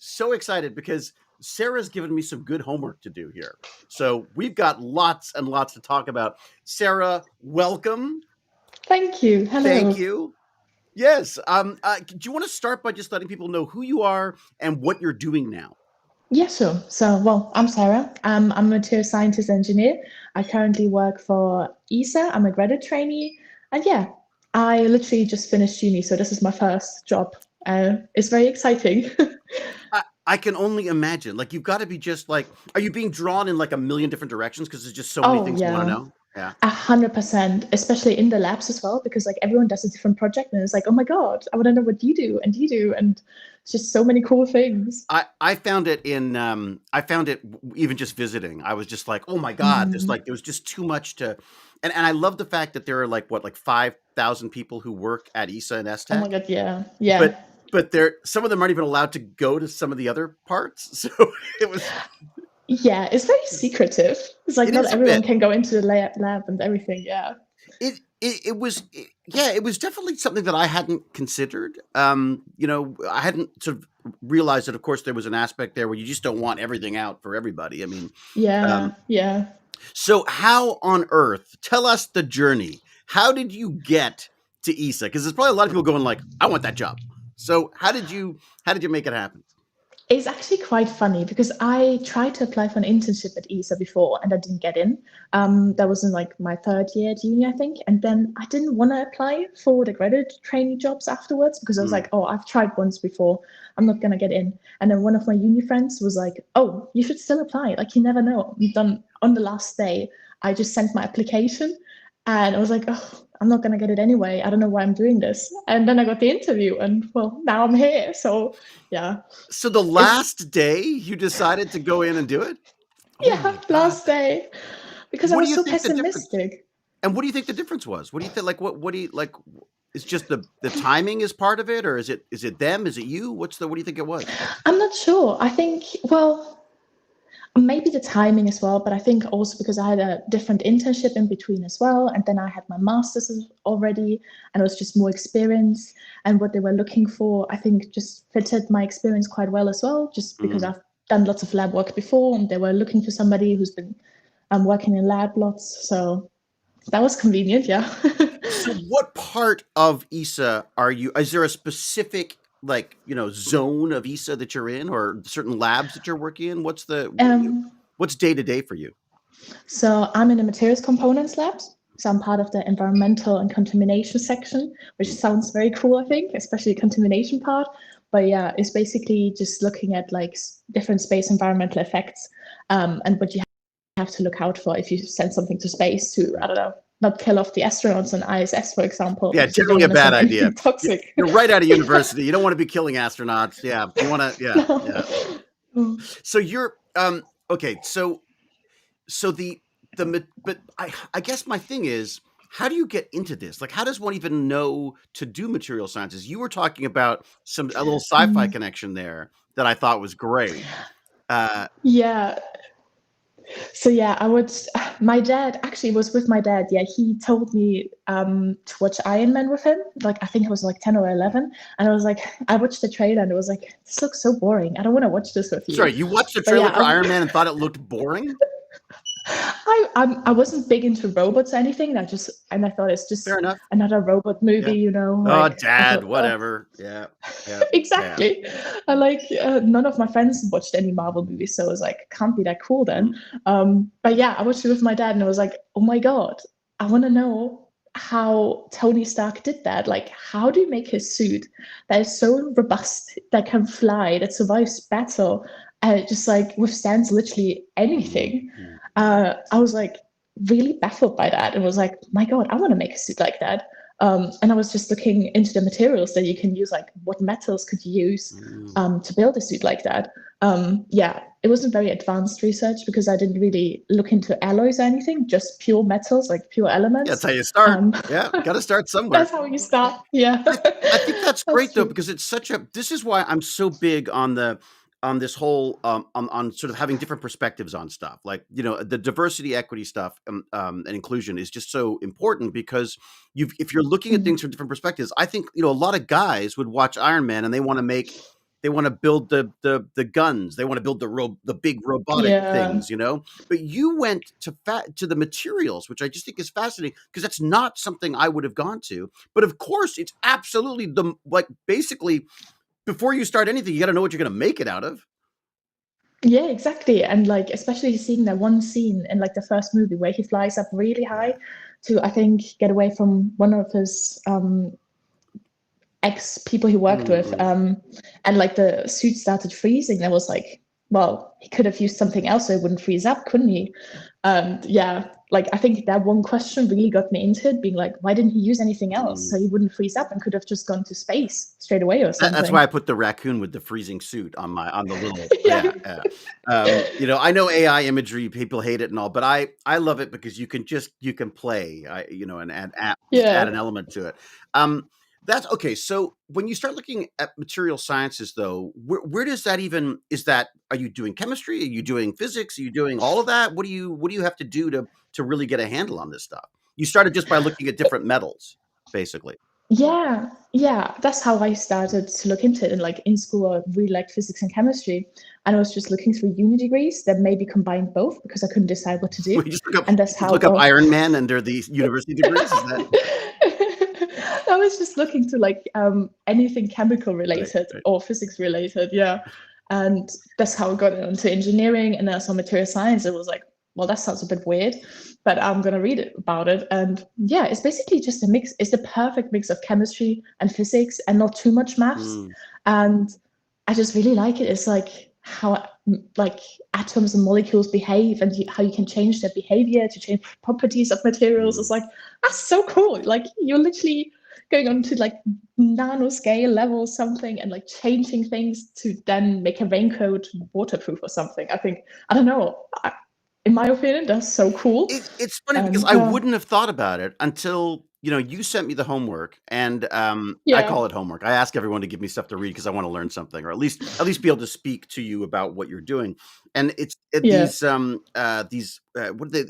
so excited because Sarah's given me some good homework to do here. So we've got lots and lots to talk about. Sarah, welcome. Thank you. Thank Hello. you. Yes. Do you want to start by just letting people know who you are and what you're doing now? Yeah, sure. I'm Sarah. I'm a material scientist engineer. I currently work for ESA. I'm a graduate trainee. And yeah, I literally just finished uni, so this is my first job. It's very exciting. I can only imagine. Like, you've got to be just like, are you being drawn in like a million different directions because there's just so many Oh, things you want to yeah, know? Yeah. 100%, especially in the labs as well, because like everyone does a different project and it's like, oh my God, I want to know what you do and you do. And it's just so many cool things. I found it in even just visiting. I was just like, oh my God, there's Mm. like there was just too much to and I love the fact that there are like what, like 5,000 people who work at ESA and Oh my STech, God, yeah. but Yeah. they're some of them aren't even allowed to go to some of the other parts. So it was Yeah, it's very secretive. It's like it not is a everyone bit. can go into the lab and everything. Yeah. Yeah, it was definitely something that I hadn't considered. I hadn't sort of realized that of course there was an aspect there where you just don't want everything out for everybody. I mean, Yeah. um Yeah. so how on earth, tell us the journey. How did you get to ESA? Because there's probably a lot of people going like, I want that job. So how did you make it happen? It's actually quite funny because I tried to apply for an internship at ESA before and I didn't get in. That was in like my third year at uni, I think. And then I didn't want to apply for the graduate training jobs afterwards because I was Mm. like, oh, I've tried once before. I'm not going to get in. And then one of my uni friends was like, oh, you should still apply. Like, you never know. You've done on the last day. I just sent my application and I was like, oh, I'm not going to get it anyway. I don't know why I'm doing this. And then I got the interview and well, now I'm here. So yeah, So the it's last day you decided to go in and do it? Oh yeah, my God. last day because I What do was you so think the difference? pessimistic. And what do you think the difference was? What do you think? Like, what do you like? It's just the timing is part of it, or is it them? Is it you? What do you think it was? I'm not sure. I think, well, maybe the timing as well, but I think also because I had a different internship in between as well. And then I had my master's already, and it was just more experience. And what they were looking for, I think, just fitted my experience quite well as well, just because Mm. I've done lots of lab work before, and they were looking for somebody who's been working in lab lots. So that was convenient, yeah. So what part of ESA are you? Is there a specific like zone of ESA that you're in, or certain labs that you're working in? um, What's day to day for you? So I'm in the materials components labs. So I'm part of the environmental and contamination section, which sounds very cool, I think, especially the contamination part. But yeah, it's basically just looking at like different space environmental effects, and what you have to look out for if you send something to space to, I don't know, not kill off the astronauts on ISS, for example, Yeah, because you don't generally a want to bad send idea. anything toxic. You're right out of university. You don't want to be killing astronauts. Yeah, you want to. Yeah, yeah. No. So you're okay. So but I guess my thing is, how do you get into this? Like, how does one even know to do material sciences? You were talking about a little sci-fi Mm, connection there that I thought was great. Uh, yeah, so yeah, I would. My dad actually was with my dad. Yeah, he told me to watch Ironman with him. Like I think it was like 10 or 11, and I was like, I watched the trailer and it was like, this looks so boring. I don't want to watch this with you. sorry, you watched the But trailer yeah, for Iron Man and thought it looked boring? I wasn't big into robots or anything. I thought it's Fair just enough. another robot movie. Yeah. You know, Oh, like I Dad, thought, oh, whatever. Yeah, yeah, yeah. exactly. I like none of my friends watched any Marvel movies, so it was like can't be that cool then. Mm, But yeah, I watched it with my dad, and I was like, oh my god, I want to know how Tony Stark did that. Like, how do you make his suit that is so robust, that can fly, that survives battle, and it just like withstands literally mm, anything? mm. I was like really baffled by that, and was like, my god, I want to make a suit like that. And I was just looking into the materials that you can use, like what metals could you use Mm. to build a suit like that. Yeah, it wasn't very advanced research because I didn't really look into alloys or anything, just pure metals, like pure Yeah, that's elements. how you start. Um, Yeah, gotta start somewhere. that's how you start. Yeah, I think that's that's great though, true. because it's such a this is why I'm so big on this whole on sort of having different perspectives on stuff. Like, the diversity, equity stuff, and inclusion is just so important because if you're looking at Mm. things from different perspectives, I think, a lot of guys would watch Iron Man and they want to make they want to build the guns, they want to build the big robotic Yeah. things, you know. But you went to the materials, which I just think is fascinating because that's not something I would have gone to. But of course, it's absolutely the like basically before you start anything, you got to know what you're going to make it out of. Yeah, exactly. And like especially seeing that one scene in like the first movie where he flies up really high Yeah. to I think get away from one of his ex people he worked with, Mm-hmm. and like the suit started freezing. I was like, well, he could have used something else so it wouldn't freeze up, couldn't he? And yeah, like I think that one question really got me into it, being like, why didn't he use anything else Mm. so he wouldn't freeze up and could have just gone to space straight away or That's why something? I put the raccoon with the freezing suit on the little Yeah, yeah, yeah. You know, I know AI imagery, people hate it and all, but I love it because you can play, you know, and add yeah. an element to it. Um, that's okay. So when you start looking at material sciences, though, where does that even is that? Are you doing chemistry? Are you doing physics? Are you doing all of that? What do you have to do to really get a handle on this stuff? You started just by looking at different metals, basically. Yeah, yeah, that's how I started to look into it. And like in school, I really liked physics and chemistry, and I was just looking through uni degrees that maybe combined both because I couldn't decide what to do. We just look up And that's you just how look up God. Ironman under the university degrees, is that I was just looking to like anything chemical right, related right. or physics related, yeah. And that's how I got into engineering, and then I saw material science. It was like, well, that sounds a bit weird, but I'm gonna read it about it. And yeah, it's basically just a mix. It's the perfect mix of chemistry and physics, and not too much maths. Mm, And I just really like it. It's like how like atoms and molecules behave, and how you can change their behavior to change properties of materials. mm. It's like that's so cool. Like you're literally going on to like nanoscale level something and like changing things to then make a raincoat waterproof or something. I think I don't know. In my opinion, that's so cool. It's funny because And I wouldn't have thought about it until, you know, you sent me the homework and, I yeah, call it homework. I ask everyone to give me stuff to read because I wanna learn something or at least be able to speak to you about what you're doing. And it's, yeah, what are they?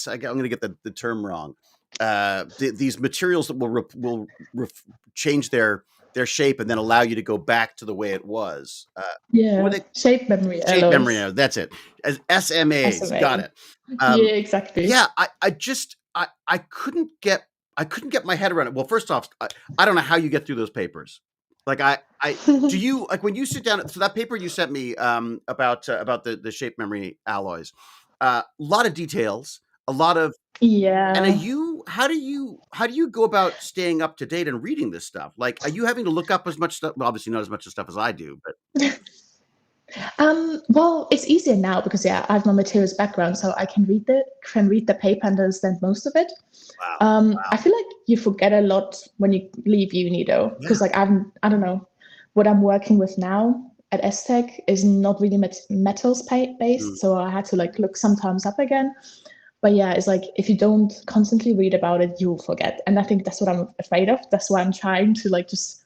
I'm gonna get the term wrong. These materials that change their shape and then allow you to go back to the way it was. What were yeah. they? Shape memory Shape memory alloys. now, that's it. As SMAs, got SMA. it. Yeah, Um, exactly. yeah, I just I couldn't get my head around it. Well, first off, I don't know how you get through those papers. Like I do you like when you sit down so that paper you sent me about the shape memory alloys. A lot of details, a lot of and are Yeah. you how do you go about staying up to date and reading this stuff? Like, are you having to look up as much stuff? Well, obviously not as much stuff as I do, but Well, it's easier now because yeah, I have my materials background, so I can read the paper and understand most of it. wow. I feel like you forget a lot when you leave uni though, Yeah. because like I don't know, what I'm working with now at STech is not really metals based, Mm. so I had to like look sometimes up again. But yeah, it's like if you don't constantly read about it, you'll forget, and I think that's what I'm afraid of. That's why I'm trying to like just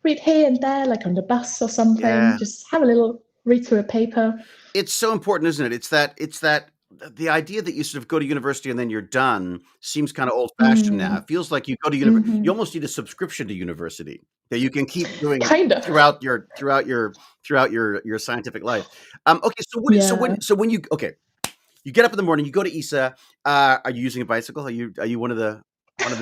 read here and there, like on the bus or something, Yeah. just have a little read through a paper. It's so important, isn't it? It's that the idea that you sort of go to university and then you're done seems kinda old-fashioned now. Mm, It feels like you go to you hmm. almost need a subscription to university that you can keep doing Kind of. throughout your scientific life. Okay, Yeah. so when you okay, you get up in the morning, you go to ESA, are you using a bicycle? Are you one of the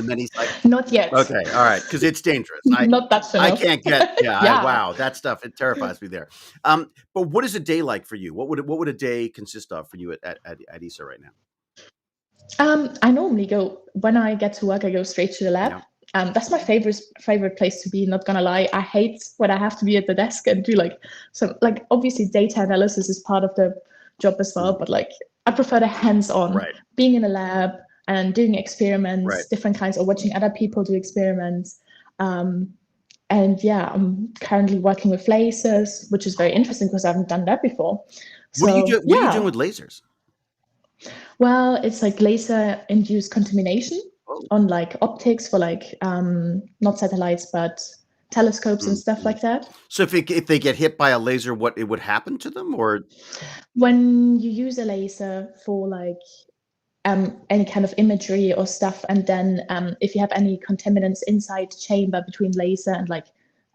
many Not yet. okay, alright, because it's dangerous. Not Dutch I enough. can't get yeah, Yeah. wow, that stuff, it terrifies me there. But what is a day like for you? What would a day consist of for you at ESA right now? I normally go when I get to work. I go straight to the lab. Yeah. That's my favorite place to be. Not gonna lie, I hate when I have to be at the desk and do like some like obviously data analysis is part of the job as well, Mm, but like I prefer the hands-on, right, being in a lab and doing right. experiments, different kinds, or watching other people do experiments. Um, and yeah, I'm currently working with lasers, which is very interesting because I haven't done that before. So What are you doing yeah, with lasers? well, it's like laser induced contamination Oh, on like optics for like not satellites but telescopes and mm, stuff mm. like that. So if they get hit by a laser, what it would happen to them? Or When you use a laser for like any kind of imagery or stuff, and then if you have any contaminants inside the chamber between laser and like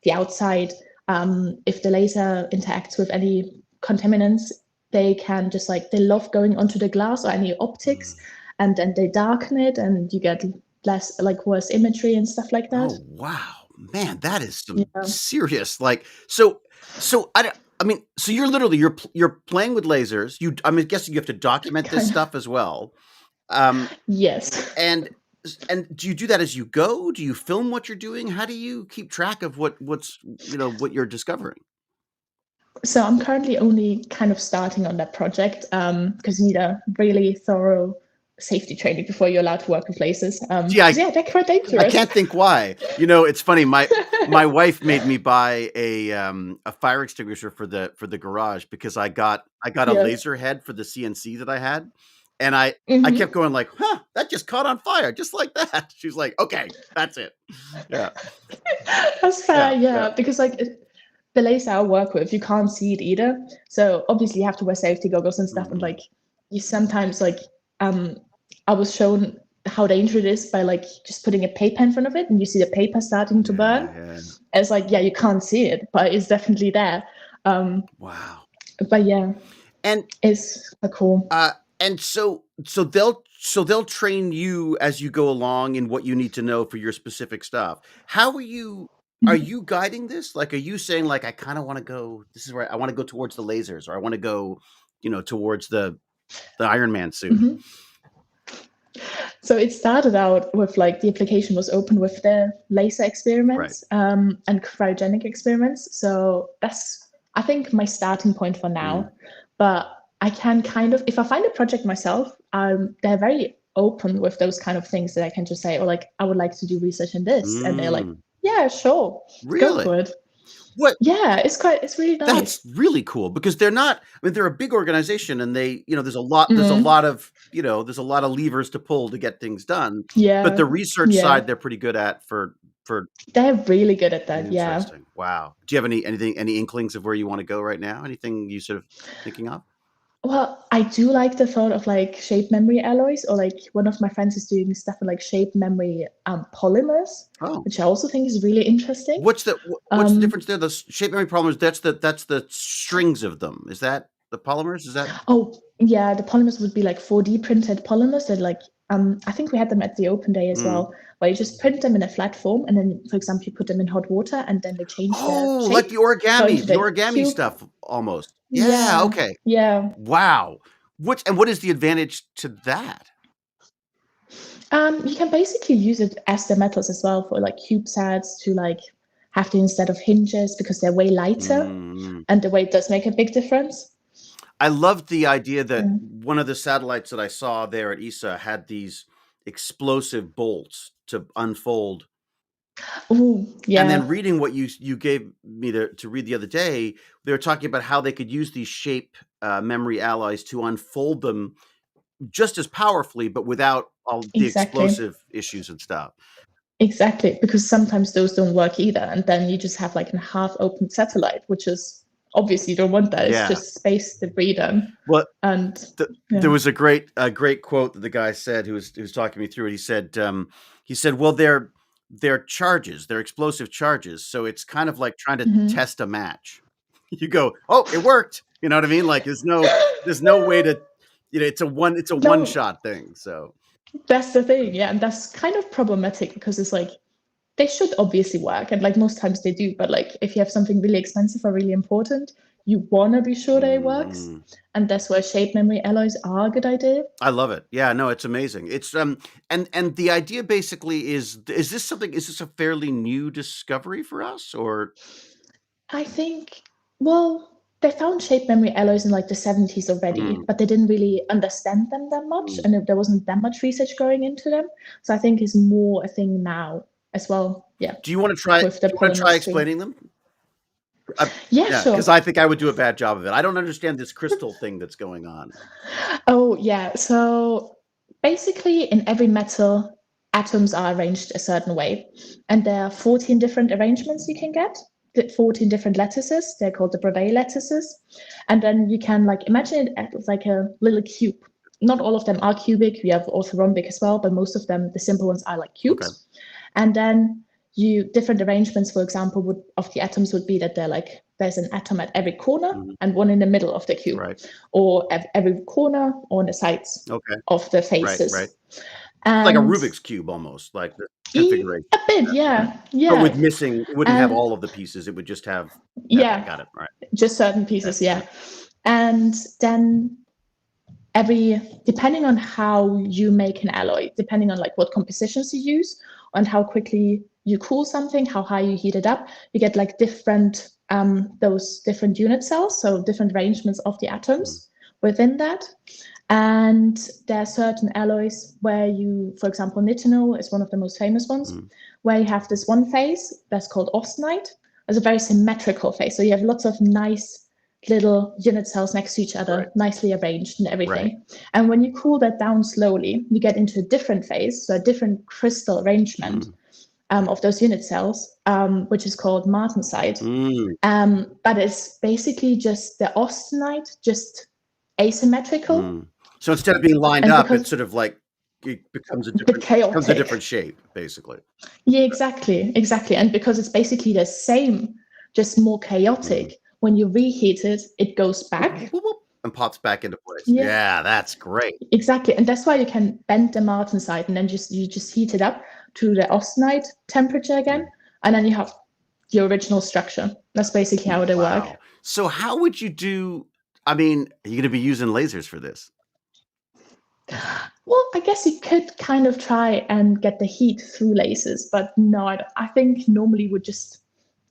the outside, if the laser interacts with any contaminants, they can just like, they love going onto the glass or any optics, and then they darken it, and you get less, like, worse imagery and stuff like that. Oh, wow. Man, that is some Yeah. serious, like, so I mean, so you're literally you're playing with lasers. I mean, guessing you have to document this Kind of. stuff as well. Um, Yes. and do you do that as you go? Do you film what you're doing? How do you keep track of what's, what you're discovering? So I'm currently only kind of starting on that project, because you need a really thorough safety training before you're allowed to work with lasers. Gee, 'Cause, yeah, they're quite I dangerous. can't think why. It's funny. My wife made me buy a fire extinguisher for the garage because I got a Yeah. laser head for the CNC that I had, and I kept Hmm. going like, "Huh, that just caught on fire just like that." She's like, "Okay, that's it." Yeah, That's yeah, fair, yeah. yeah, because like the laser I work with, you can't see it either. So obviously you have to wear safety goggles and stuff, and Mhm. like you sometimes like um I was shown how dangerous it is by like just putting a paper in front of it and you see the paper starting to burn. Yeah, yeah. And it's like, yeah, you can't see it, but it's definitely there. Um Wow. but yeah, And it's cool. Uh, and so they'll train you as you go along in what you need to know for your specific stuff. How are Mhm. you guiding this? Like, are you saying like, I kind of want to go, this is where I want to go towards the lasers, or I want to go, towards the Ironman suit. Mhm. So it started out with like the application was open with the laser Right. experiments, and cryogenic experiments. So that's, I think, my starting point for Mm. now. But I can kind of, if I find a project myself, they're very open with those kind of things that I can just say, or like, I would like to do research in this, and they're like, Mm. yeah, sure, go Really? for it. What? Yeah, it's really That's nice. really cool because they're not, I mean, they're a big organization and there's a Mhm. lot of, there's a lot of levers to pull to get things done. But Yeah, the research yeah, side, they're pretty good at for they're really good at that. Yeah. interesting. Wow. Do you have any inklings of where you want to go right now? Anything you sort of thinking of? Well, I do like the thought of like shape memory alloys, or like one of my friends is doing stuff with like shape memory polymers, Oh, which I also think is really interesting. what's the Um, difference there? The shape memory polymers, that's the strings of them. Is that the polymers? Is that? oh yeah, the polymers would be like 4D printed polymers that like, I think we had them at the open day as Mm. well, where you just print them in a flat form, and then, for example, you put them in hot water, and then they change their Oh, like shape, go into the the origami cube. stuff almost. Yeah, Yeah, okay. yeah. Wow. What is the advantage to that? You can basically use it as the metals as well for like CubeSats to like have to, instead of hinges, because they're way lighter, Mm. and the weight does make a big difference. I loved the idea that Yeah. one of the satellites that I saw there at ESA had these explosive bolts to unfold. Oh, And then yeah, reading what you gave me to read the other day, they were talking about how they could use these shape memory alloys to unfold them just as powerfully, but without all the exactly. explosive issues and stuff. Exactly. Because sometimes those don't work either. And then you just have like a half open satellite, which is obviously you don't want that. It's Yeah. just space debris then. Well, And there yeah. was a great quote that the guy said who was talking me through it. He said, "Well, they're charges, they're explosive charges, so it's kind of like trying to Mhm. test a match." You go, "Oh, it worked." You know what I mean? Like there's no way to, it's a one No, shot thing. So that's the thing. Yeah. And that's kind of problematic because it's like, they should obviously work, and like most times they do, but like if you have something really expensive or really important, you want to be sure that it works, mm, and that's where shape memory alloys are a good idea. I love it. Yeah, no, it's amazing. It's and the idea basically is this a fairly new discovery for us or I think, well, they found shape memory alloys in like the 70s already, mm, but they didn't really understand them that much, mm. and there wasn't that much research going into them. So I think it's more a thing now as well, yeah, Do you wanna try with the polymers too. explaining them? Uh, Yeah, yeah, because sure. I think I would do a bad job of it. I don't understand this crystal thing that's going on. Oh, yeah. So basically, in every metal, atoms are arranged a certain way. And there are 14 different arrangements you can get, 14 different lattices. They're called the Bravais lattices. And then you can like imagine it as like a little cube. Not all of them are cubic. We have orthorhombic as well, but most of them, the simple ones, are like Okay. cubes. And then different arrangements, for example, of the atoms would be that there's an atom at every corner and one in the middle of the cube, Right. or at every corner or on the sides Okay. of the Right. faces. Right. It's like a And Rubik's Cube almost, like the configuration. a bit, yeah, But yeah. with missing, it wouldn't have And all of the pieces. It would just have. yeah, Got it. Right. just certain pieces, yeah. And then depending on how you make an alloy, depending on like what compositions you use and how quickly you cool something, how high you heat it up, you get like different those different unit cells, so different arrangements of the atoms within that. And there are certain alloys where for example, nitinol is one of the most famous ones, where you have this one phase that's called austenite. It's a very symmetrical phase, so you have lots of nice little unit cells next to each other, nicely arranged and everything. And when you cool that down slowly, you get into a different phase, so a different crystal arrangement of those unit cells, which is called martensite. But it's basically just the austenite, just asymmetrical. So instead of being lined up, it's sort of like it becomes a different shape, basically. Yeah, exactly. And because it's basically the same, just more chaotic, when you reheat it, it goes back and pops back into place. Yeah, that's great. Exactly, and that's why you can bend the martensite and then you just heat it up to the austenite temperature again, and then you have your original structure. That's basically how they work. So how would you do? I mean, are you going to be using lasers for this? Well, I guess you could kind of try and get the heat through lasers, but no, I think normally would just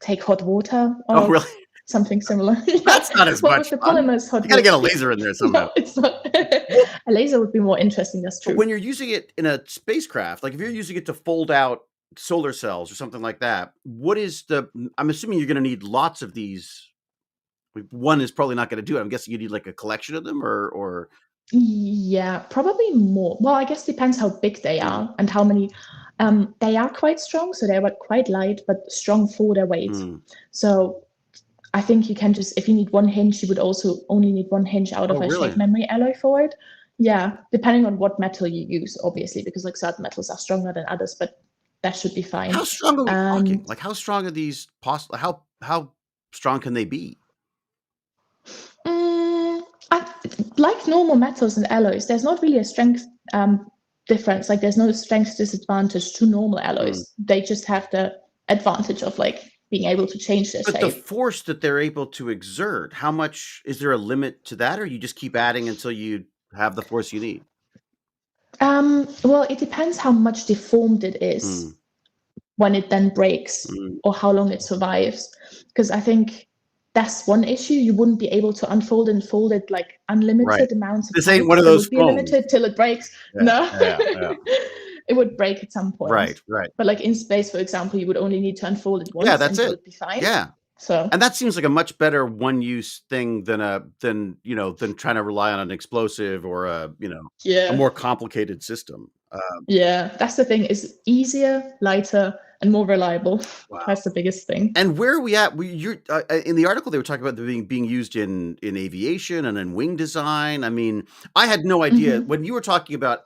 take hot water or really? something similar. That's not as much with the fun. polymers, hot You got to get a laser in there somehow. No, it's not. A laser would be more interesting, that's true. But when you're using it in a spacecraft, like if you're using it to fold out solar cells or something like that, I'm assuming you're going to need lots of these. One is probably not going to do it. I'm guessing you need like a collection of them or. Yeah, probably more. Well, I guess depends how big they are and how many. They are quite strong, so they're quite light, but strong for their weight. So I think you can just, if you need one hinge, you would also only need one hinge out of a shape memory alloy for it. Yeah, depending on what metal you use, obviously, because like certain metals are stronger than others, but that should be fine. How strong are we talking? Like how strong are these how strong can they be? Like normal metals and alloys, there's not really a strength difference. Like there's no strength disadvantage to normal alloys. They just have the advantage of like being able to change their shape. But the force that they're able to exert, how much is there a limit to that, or you just keep adding until you have the force you need? Well, it depends how much deformed it is when it then breaks or how long it survives. Because I think that's one issue. You wouldn't be able to unfold and fold it like unlimited amounts of This times. ain't one of those It would be limited till it breaks. Yeah, No, yeah. It would break at some point. Right. But like in space, for example, you would only need to unfold it once. Yeah, that's and it. It would be fine. Yeah. So And that seems like a much better one-use thing than trying to rely on an explosive or a more complicated system. Yeah, that's the thing. It's easier, lighter, and more reliable. Wow. That's the biggest thing. And where are we at? You're in the article they were talking about being used in aviation and in wing design. I mean, I had no idea when you were talking about.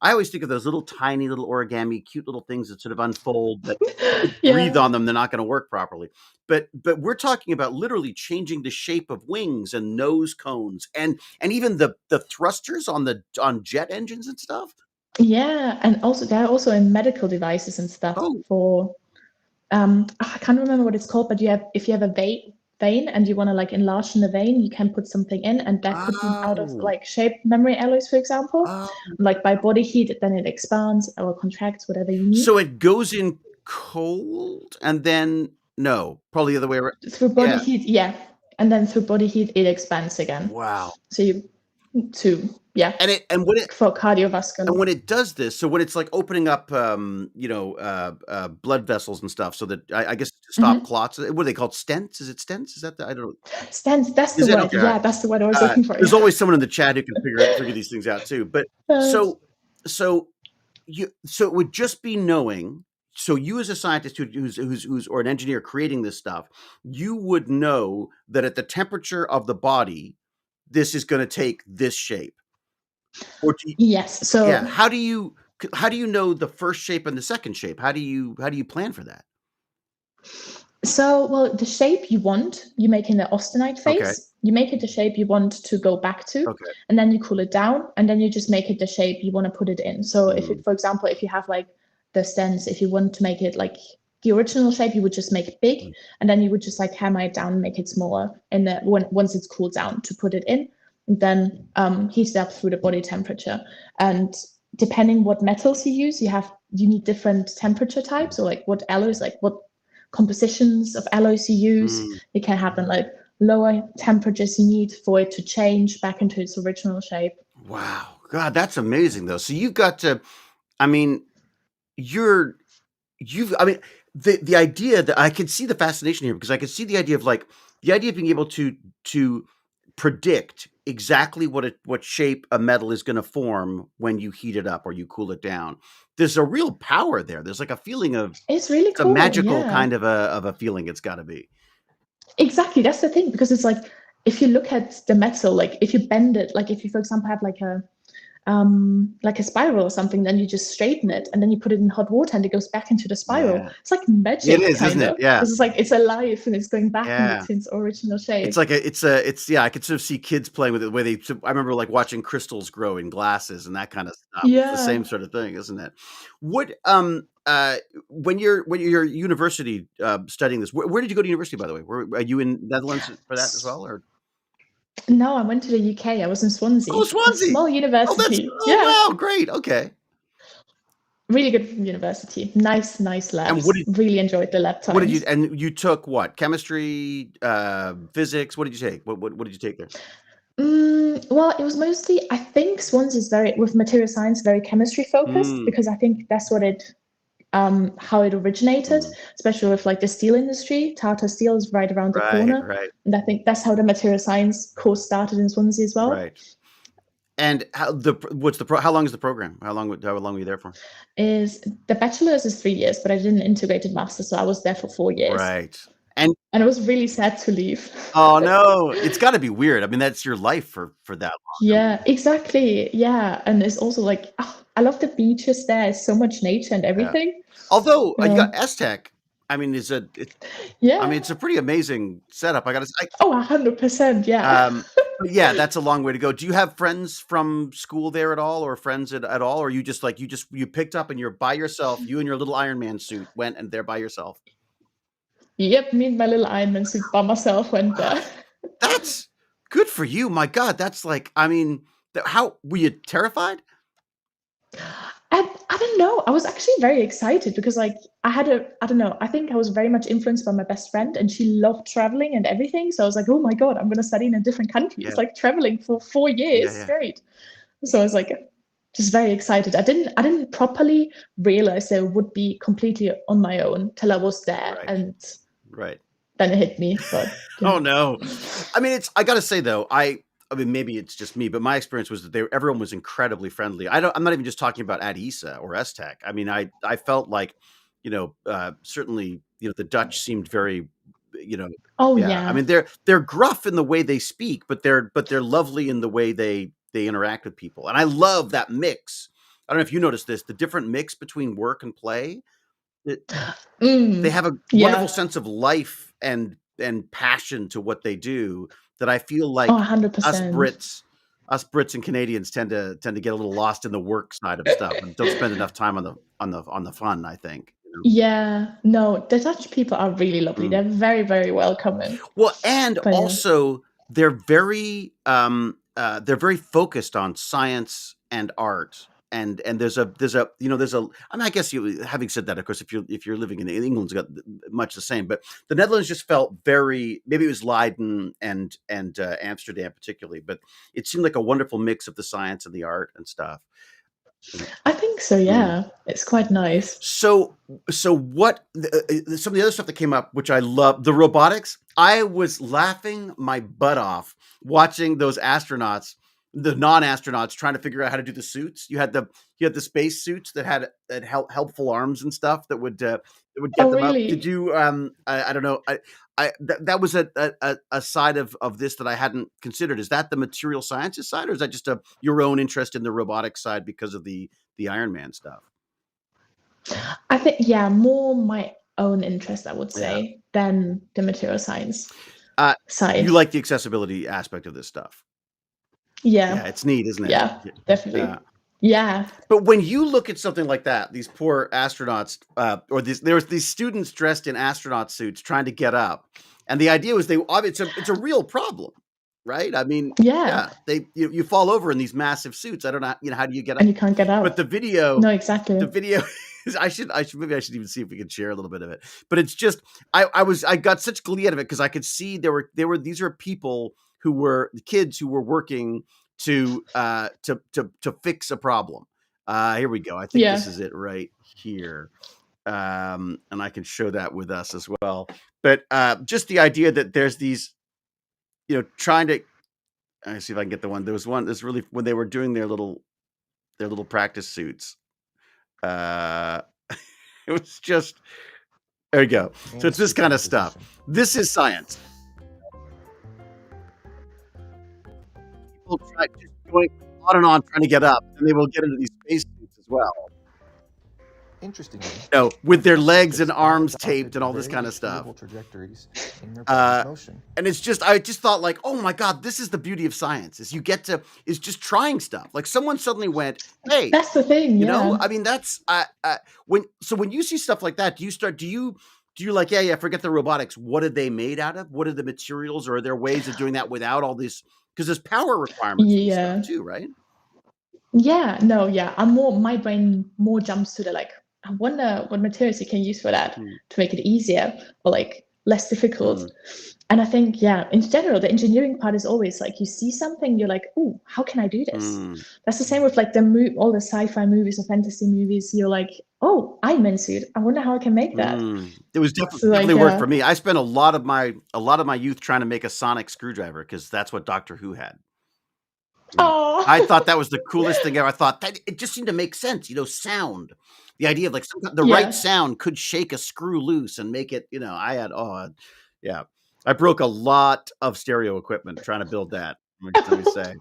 I always think of those little tiny little origami, cute little things that sort of unfold that if you breathe on them, they're not going to work properly. But we're talking about literally changing the shape of wings and nose cones and even the thrusters on jet engines and stuff. Yeah, and also there are also in medical devices and stuff for I can't remember what it's called, but if you have a vein and you want to like enlarge in the vein, you can put something in, and that could be out of like shaped memory alloys, for example. Like by body heat, then it expands or contracts, whatever you need. So it goes in cold and then probably the other way around. Through body heat, and then through body heat it expands again. Wow. So and when it for cardiovascular. And when it does this, so when it's like opening up, blood vessels and stuff, so that I guess to stop clots. What are they called? Stents? Is it stents? Is that I don't know. Stents. That's the word. Okay. Yeah, that's the word I was looking for. There's always someone in the chat who can figure these things out too. But so it would just be knowing. So you as a scientist who's or an engineer creating this stuff, you would know that at the temperature of the body, this is going to take this shape. Yes. So how do you know the first shape and the second shape? How do you plan for that? So, well, the shape you want, you make in the austenite Okay. phase. You make it the shape you want to go back to, Okay. and then you cool it down, and then you just make it the shape you want to put it in. So, if it, Mm. for example, if you have like the stents, if you want to make it like the original shape, you would just make it big, Mm. and then you would just like hammer it down, and make it smaller, and then once it's cooled down to put it in, and then heat it up through the body temperature. And depending what metals you use, you need different temperature types, or like what alloys, like what compositions of alloys you use. Mm. It can happen like lower temperatures you need for it to change back into its original shape. Wow. God, that's amazing though. So you've got to, I mean, you're I mean, the idea that I can see the fascination here because I can see the idea of like the idea of being able to predict exactly what shape a metal is going to form when you heat it up or you cool it down. There's a real power there. There's like a feeling of It's really it's a cool. magical Yeah, kind of a feeling it's got to be. exactly. That's the thing, because it's like if you look at the metal, like if you bend it, like if you, for example, have like a spiral or something, then you just straighten it and then you put it in hot water and it goes back into the spiral. Yeah. It's like It magic, is, isn't kind it? of, Yeah. because it's like it's alive and it's going back Yeah. into its original It's shape. like it's yeah, I could sort of see kids playing with it the way they I remember, like, watching crystals grow in glasses and that kinda stuff. It's the Yeah. same sort of thing, isn't it? What, when you're university, studying this, where did you go to university, by the way? Where are you in Netherlands for that as well, or No, I went to the UK. I was in Oh, Swansea, a Swansea! small Oh, that's university. Yeah, oh, wow, great, okay. really good university. Nice, nice And labs. Really enjoyed the lab what did you times. and you took what? Chemistry, physics? What did you take? What did you take there? Well, it was mostly, I think Swansea is very, with material science, very chemistry focused, Mm, because I think that's what how it originated, mhm. especially with like the steel industry. Tata Steel is right around the Right, corner. right, And I think that's how the material science course started in Swansea as well. right. And how long is the program? How long were you there for? Is the bachelor's is 3 years, but I did an integrated master, so I was there for 4 years. Right. And And it was really sad to leave. oh, no, it's gotta be weird. I mean, that's your life for that long. I Yeah, mean, exactly. Yeah. And it's also like, I love the beaches there. It's so much nature and yeah. everything. Although, you Yeah. got Tech, I mean, I mean, Yeah. it's a pretty amazing setup, I gotta say. Oh, 100%. Yeah. But yeah, that's a long way to go. Do you have friends from school there at all or friends at all? Or you just like you picked up and you're by yourself, you and your little Ironman suit went and there by yourself? Yep. Me and my little Ironman suit by myself went Wow. there. That's good for you. My God, that's like, I mean, how were you terrified? I don't know. I was actually very excited because, like, I don't know, I think I was very much influenced by my best friend and she loved traveling and everything. So I was like, oh my God, I'm going to study in a different country. Yeah, It's like traveling for 4 years yeah, yeah. straight. So I was like, just very excited. I didn't properly realize I would be completely on my own till I was there. Right, And right. then it hit me. But Oh, yeah. no. I mean, I gotta say though, I mean, maybe it's just me, but my experience was that everyone was incredibly friendly. I'm not even just talking about at ESA or Tech. I mean, I felt like, certainly, the Dutch seemed very, you know, Oh, yeah. I yeah. mean, they're gruff in the way they speak, but they're lovely in the way they interact with people. And I love that mix. I don't know if you noticed this, the different mix between work and play. They Mm, have a wonderful yeah. sense of life and passion to what they do that I feel Oh, like us 100%. Brits us Brits and Canadians tend to get a little lost in the work side of stuff and don't spend enough time on the fun, I think, you know? Yeah. No, the Dutch people are really lovely. Mm. They're very, very welcoming. Well, and But yeah. also they're very focused on science and art. And there's a I mean, I guess having said that, of course, if you're living in England's got much the same, but the Netherlands just felt very maybe it was Leiden and Amsterdam particularly, but it seemed like a wonderful mix of the science and the art and stuff. I think so, Mm. yeah. It's quite nice. So what some of the other stuff that came up, which I love, the robotics. I was laughing my butt off watching those astronauts, the non-astronauts, trying to figure out how to do the suits. You had the space suits that had helpful arms and stuff that would get Oh, them up. Did really? you? I don't know. That was a side of this that I hadn't considered. Is that the material sciences side, or is that just your own interest in the robotics side because of the Iron Man stuff? I think, yeah, more my own interest, I would Yeah. say, than the material science You side. like the accessibility aspect of this stuff. Yeah, Yeah, it's neat, isn't it? yeah, Yeah. definitely. Yeah, But when you look at something like that, these poor astronauts, or there was these students dressed in astronaut suits trying to get up, and the idea was it's a real problem, right? I mean, yeah, yeah, you fall over in these massive suits. I don't know, how do you get up? and you can't get But out. No, exactly. the video is, maybe I should even see if we can share a little bit of it. But it's just I got such glee out of it because I could see these are people who were the kids who were working to fix a problem. Here we go. I think Yeah, this is it right here. And I can show that with us as well. But just the idea that there's these, trying to, let me see if I can get the one. There was one that's really when they were doing their little practice suits. Uh, it was just, there you go. So it's this kind of stuff. This is science. People try just going on and on trying to get up, and they will get into these space suits as well. Interestingly, With their legs and arms taped and all this kind of stuff. Trajectories in their motion. And it's just, I just thought like, oh my God, this is the beauty of science is is just trying stuff. Like someone suddenly went, hey, that's the thing. you Yeah. know, I mean, that's, when you see stuff like that, do you like, yeah, forget the robotics. What are they made out of? What are the materials? Or are there ways of doing that without all this? Because there's power requirements and stuff too, right? Yeah, no, yeah. My brain more jumps to the like, I wonder what materials you can use for that to make it easier or like less difficult. And I think, yeah, in general, the engineering part is always like you see something, you're like, oh, how can I do this? That's the same with like all the sci-fi movies or fantasy movies. You're like, oh, Ironman suit. I wonder how I can make that. It was definitely worked for me. I spent a lot of my youth trying to make a sonic screwdriver because that's what Doctor Who had. Oh, I thought that was the coolest thing ever. I thought that it just seemed to make sense, sound. The idea of like the right sound could shake a screw loose and make it, I broke a lot of stereo equipment trying to build that. Let me say.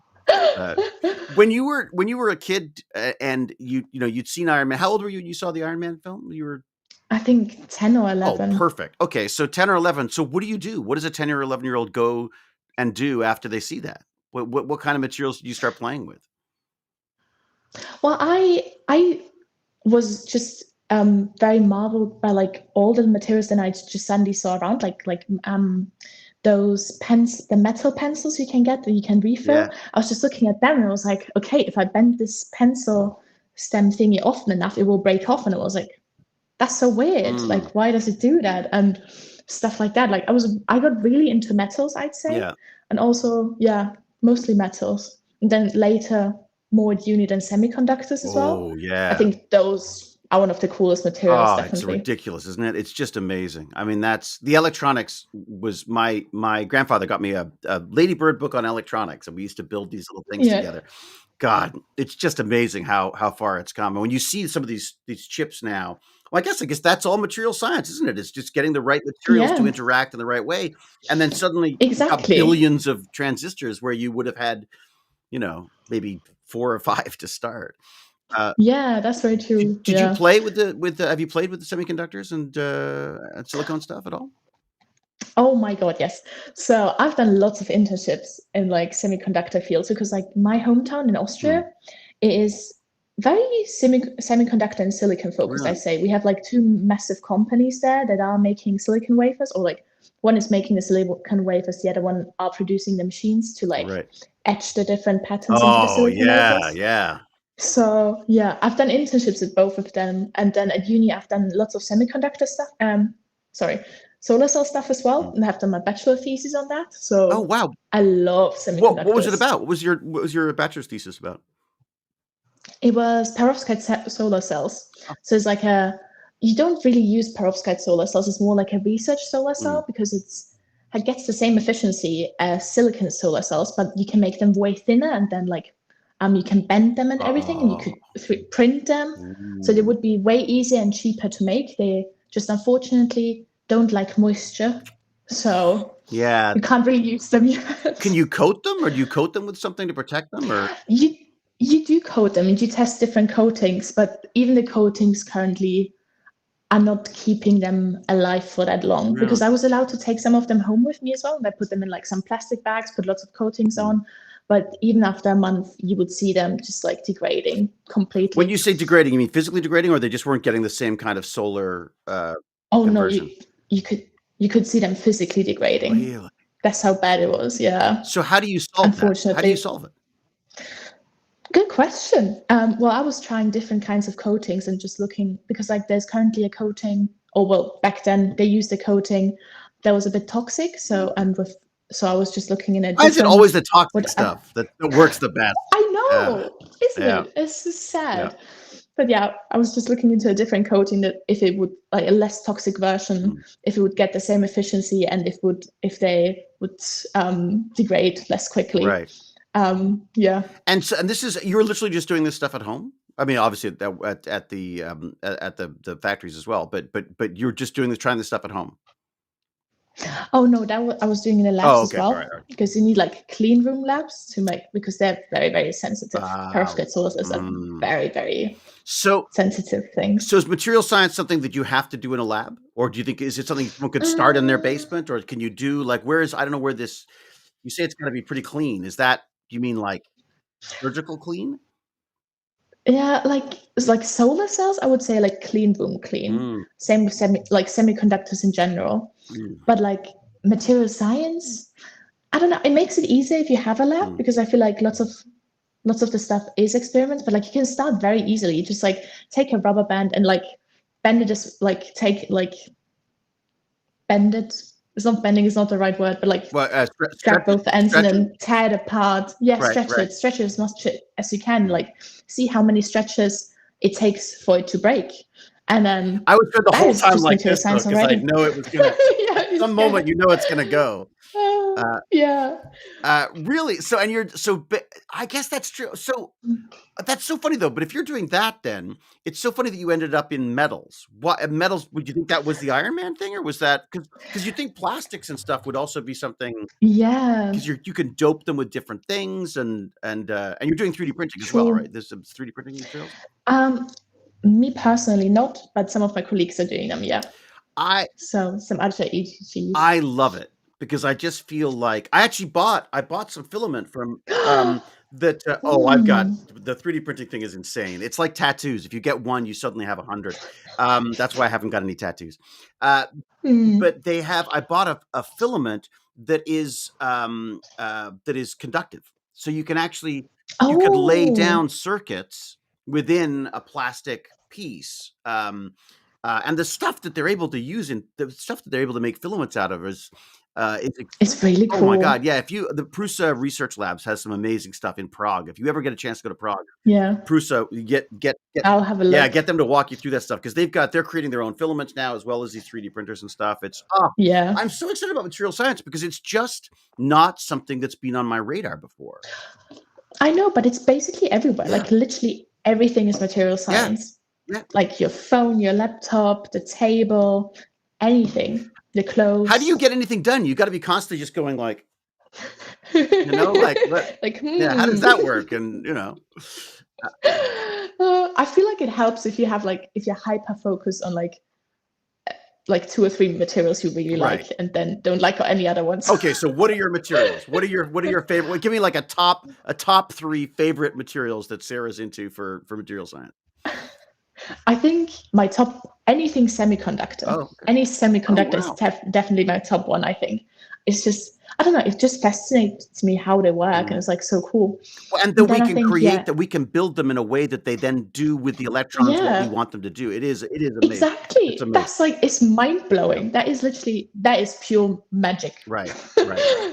When you were a kid and you'd seen Iron Man, how old were you when you saw the Iron Man film? You were, I think 10 or 11. Oh, perfect. Okay, so 10 or 11. So what do you do? What does a 10 or 11-year-old go and do after they see that? What kind of materials do you start playing with? Well, I was just very marveled by like all the materials that I just suddenly saw around, like those pens, the metal pencils you can get that you can refill. Yeah. I was just looking at them and I was like, okay, if I bend this pencil stem thingy often enough, it will break off. And it was like, that's so weird. Like, why does it do that? And stuff like that. Like I got really into metals, I'd say. Yeah. And also, mostly metals. And then later, more at uni than semiconductors as well. Oh, yeah. I think those are one of the coolest materials, definitely. It's ridiculous, isn't it? It's just amazing. I mean, that's the electronics was my grandfather got me a Lady Bird book on electronics, and we used to build these little things together. God, it's just amazing how far it's come. And when you see some of these chips now, well, I guess that's all material science, isn't it? It's just getting the right materials to interact in the right way. And then suddenly you've got billions of transistors where you would have had, maybe 4 or 5 to start. Yeah, that's very true. Did you play with have you played with the semiconductors and silicone stuff at all? Oh my God, yes. So I've done lots of internships in like semiconductor fields because like my hometown in Austria is very semiconductor and silicon focused. I say we have like 2 massive companies there that are making silicon wafers, or like one is making the silicon wafers, the other one are producing the machines to like etch the different patterns into the silicon wafers. Yeah. So yeah, I've done internships at both of them, and then at uni I've done lots of semiconductor stuff. Solar cell stuff as well, and I've done my bachelor thesis on that. So oh wow, I love semiconductors. What was it about? What was your bachelor's thesis about? It was perovskite solar cells. So it's like you don't really use perovskite solar cells. It's more like a research solar cell because it gets the same efficiency as silicon solar cells, but you can make them way thinner, and then like you can bend them and everything, and you could print them. So they would be way easier and cheaper to make. They just unfortunately don't like moisture, so you can't really use them yet. Can you coat them, or do you coat them with something to protect them, or you do coat them and you test different coatings, but even the coatings currently are not keeping them alive for that long, because Really? I was allowed to take some of them home with me as well. And I put them in like some plastic bags, put lots of coatings on. But even after a month, you would see them just like degrading completely. When you say degrading, you mean physically degrading, or they just weren't getting the same kind of solar Oh no, conversion? you could see them physically degrading. Really? That's how bad it was. Yeah. So how do you solve that? How do you Unfortunately. solve it? Good question. Well, I was trying different kinds of coatings and just looking, because like there's currently a coating, or well, back then they used a coating that was a bit toxic. So I was just looking in a Why is it different. always the toxic stuff that works the best? I know, isn't Yeah. it? It's just sad. Yeah. But yeah, I was just looking into a different coating that if it would, like a less toxic version, if it would get the same efficiency, and if they would degrade less quickly. Right. Yeah. And this is, you're literally just doing this stuff at home? I mean, obviously at the factories as well, but you're just trying this stuff at home. Oh no, I was doing in the labs as well, all right. because you need like clean room labs to make, because they're very, very sensitive. Perovskite sources are very, very sensitive things. So is material science something that you have to do in a lab, or do you think, is it something someone could start in their basement, or can you do like, I don't know where this, you say it's got to be pretty clean. Is that, do you mean like surgical clean? Yeah, it's like solar cells, I would say like clean room clean. Same with semiconductors in general. But like material science, I don't know. It makes it easier if you have a lab, because I feel like lots of the stuff is experiments, but like you can start very easily. You just like take a rubber band and like bend it, just like bend it. It's not bending, is not the right word, but like grab both ends and then tear it apart. Yeah, stretch it as much as you can. Like see how many stretches it takes for it to break. And then I would spend the whole time like this, because I know it was gonna some moment you know it's gonna go. Yeah. Really? So I guess that's true. So that's so funny though. But if you're doing that, then it's so funny that you ended up in metals. What metals? Would you think that was the Ironman thing, or was that because you think plastics and stuff would also be something? Yeah. Because you can dope them with different things, and you're doing 3D printing as well, right? There's some 3D printing materials. Me personally, not, but some of my colleagues are doing them. Yeah. So some other EGGs. I love it, because I just feel like I bought some filament from that. I've got the 3D printing thing is insane. It's like tattoos. If you get one, you suddenly have 100. That's why I haven't got any tattoos. But they have. I bought a filament that is conductive, so you can actually you could lay down circuits within a plastic piece. And the stuff that they're able to use the stuff that they're able to make filaments out of is it's really cool. Oh my God. Yeah. The Prusa Research Labs has some amazing stuff in Prague. If you ever get a chance to go to Prague, Prusa, get I'll have a look. Yeah, get them to walk you through that stuff, because they're creating their own filaments now, as well as these 3D printers and stuff. I'm so excited about material science, because it's just not something that's been on my radar before. I know, but it's basically everywhere. Like literally everything is material science. Yeah. Like your phone, your laptop, the table, anything, the clothes. How do you get anything done? You got to be constantly just going like, how does that work? And I feel like it helps if you're hyper focused on like 2 or 3 materials you really like, and then don't like any other ones. Okay, so what are your materials? What are your favorite? Give me like a top 3 favorite materials that Sarah's into for material science. I think my top, anything semiconductor. Any semiconductor is definitely my top one. I think it's just, I don't know, it just fascinates me how they work, and it's like so cool. Well, and that we can that we can build them in a way that they then do with the electrons what we want them to do. It is amazing. Exactly. It's amazing. That's like, it's mind blowing. That is pure magic. Right.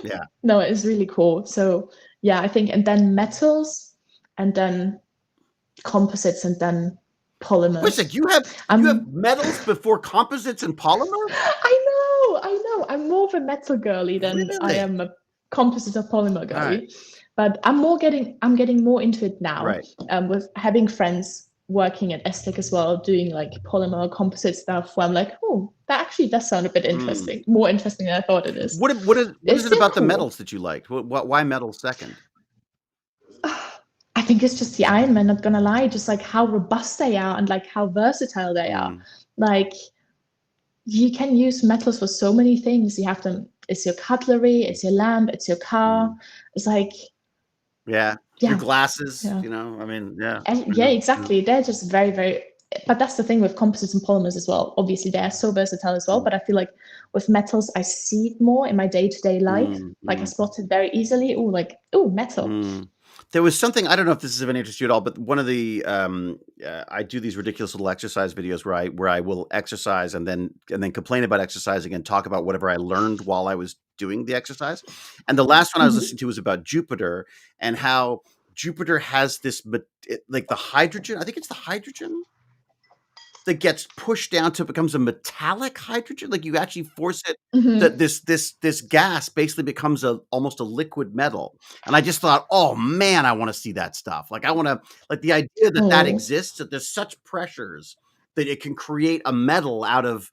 Yeah. No, it's really cool. So yeah, I think, and then metals, and then composites, and then polymers. Wait a sec, you have metals before composites and polymer? I know. I'm more of a metal girly than I am a composite or polymer girly. But I'm getting more into it now. With having friends working at ESTEC as well, doing like polymer or composite stuff, where I'm like, oh, that actually does sound a bit interesting. More interesting than I thought it is. What is it about the metals that you liked? Why metals second? I think it's just the Ironman, not gonna lie, just like how robust they are and like how versatile they are. Like, you can use metals for so many things. You have them. It's your cutlery. It's your lamp. It's your car. It's like, Yeah. Your yeah, glasses, yeah. you know, I mean, yeah. Yeah, exactly. They're just very, very. But that's the thing with composites and polymers as well. Obviously, they're so versatile as well. But I feel like with metals, I see it more in my day-to-day life. Like I spot it very easily. Oh, like, oh, metal. There was something, I don't know if this is of any interest to you at all, but one of the I do these ridiculous little exercise videos where I will exercise and then complain about exercising and talk about whatever I learned while I was doing the exercise. And the last one I was listening to was about Jupiter and how Jupiter has this like the hydrogen, I think it's the hydrogen that gets pushed down till it becomes a metallic hydrogen. Like you actually force it that this gas basically becomes almost a liquid metal. And I just thought, oh man, I want to see that stuff. Like I want to, like the idea that exists, that there's such pressures that it can create a metal out of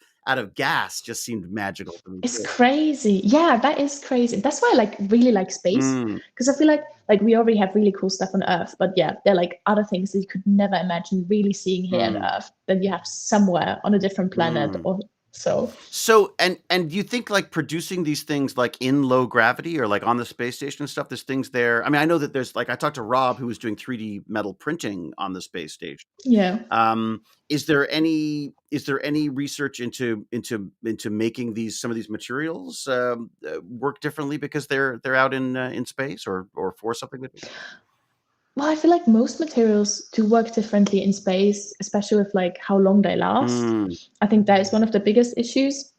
gas just seemed magical to me. It's crazy. Yeah, that is crazy. That's why I really like space, because I feel like we already have really cool stuff on Earth, but yeah, there are like other things that you could never imagine really seeing here on Earth that you have somewhere on a different planet or so. So and do you think like producing these things like in low gravity or like on the space station and stuff, there's things there? I mean, I know that there's like I talked to Rob who was doing 3D metal printing on the space station. Yeah. Is there any research into making some of these materials work differently because they're out in space or for something that? Well, I feel like most materials do work differently in space, especially with like how long they last. I think that is one of the biggest issues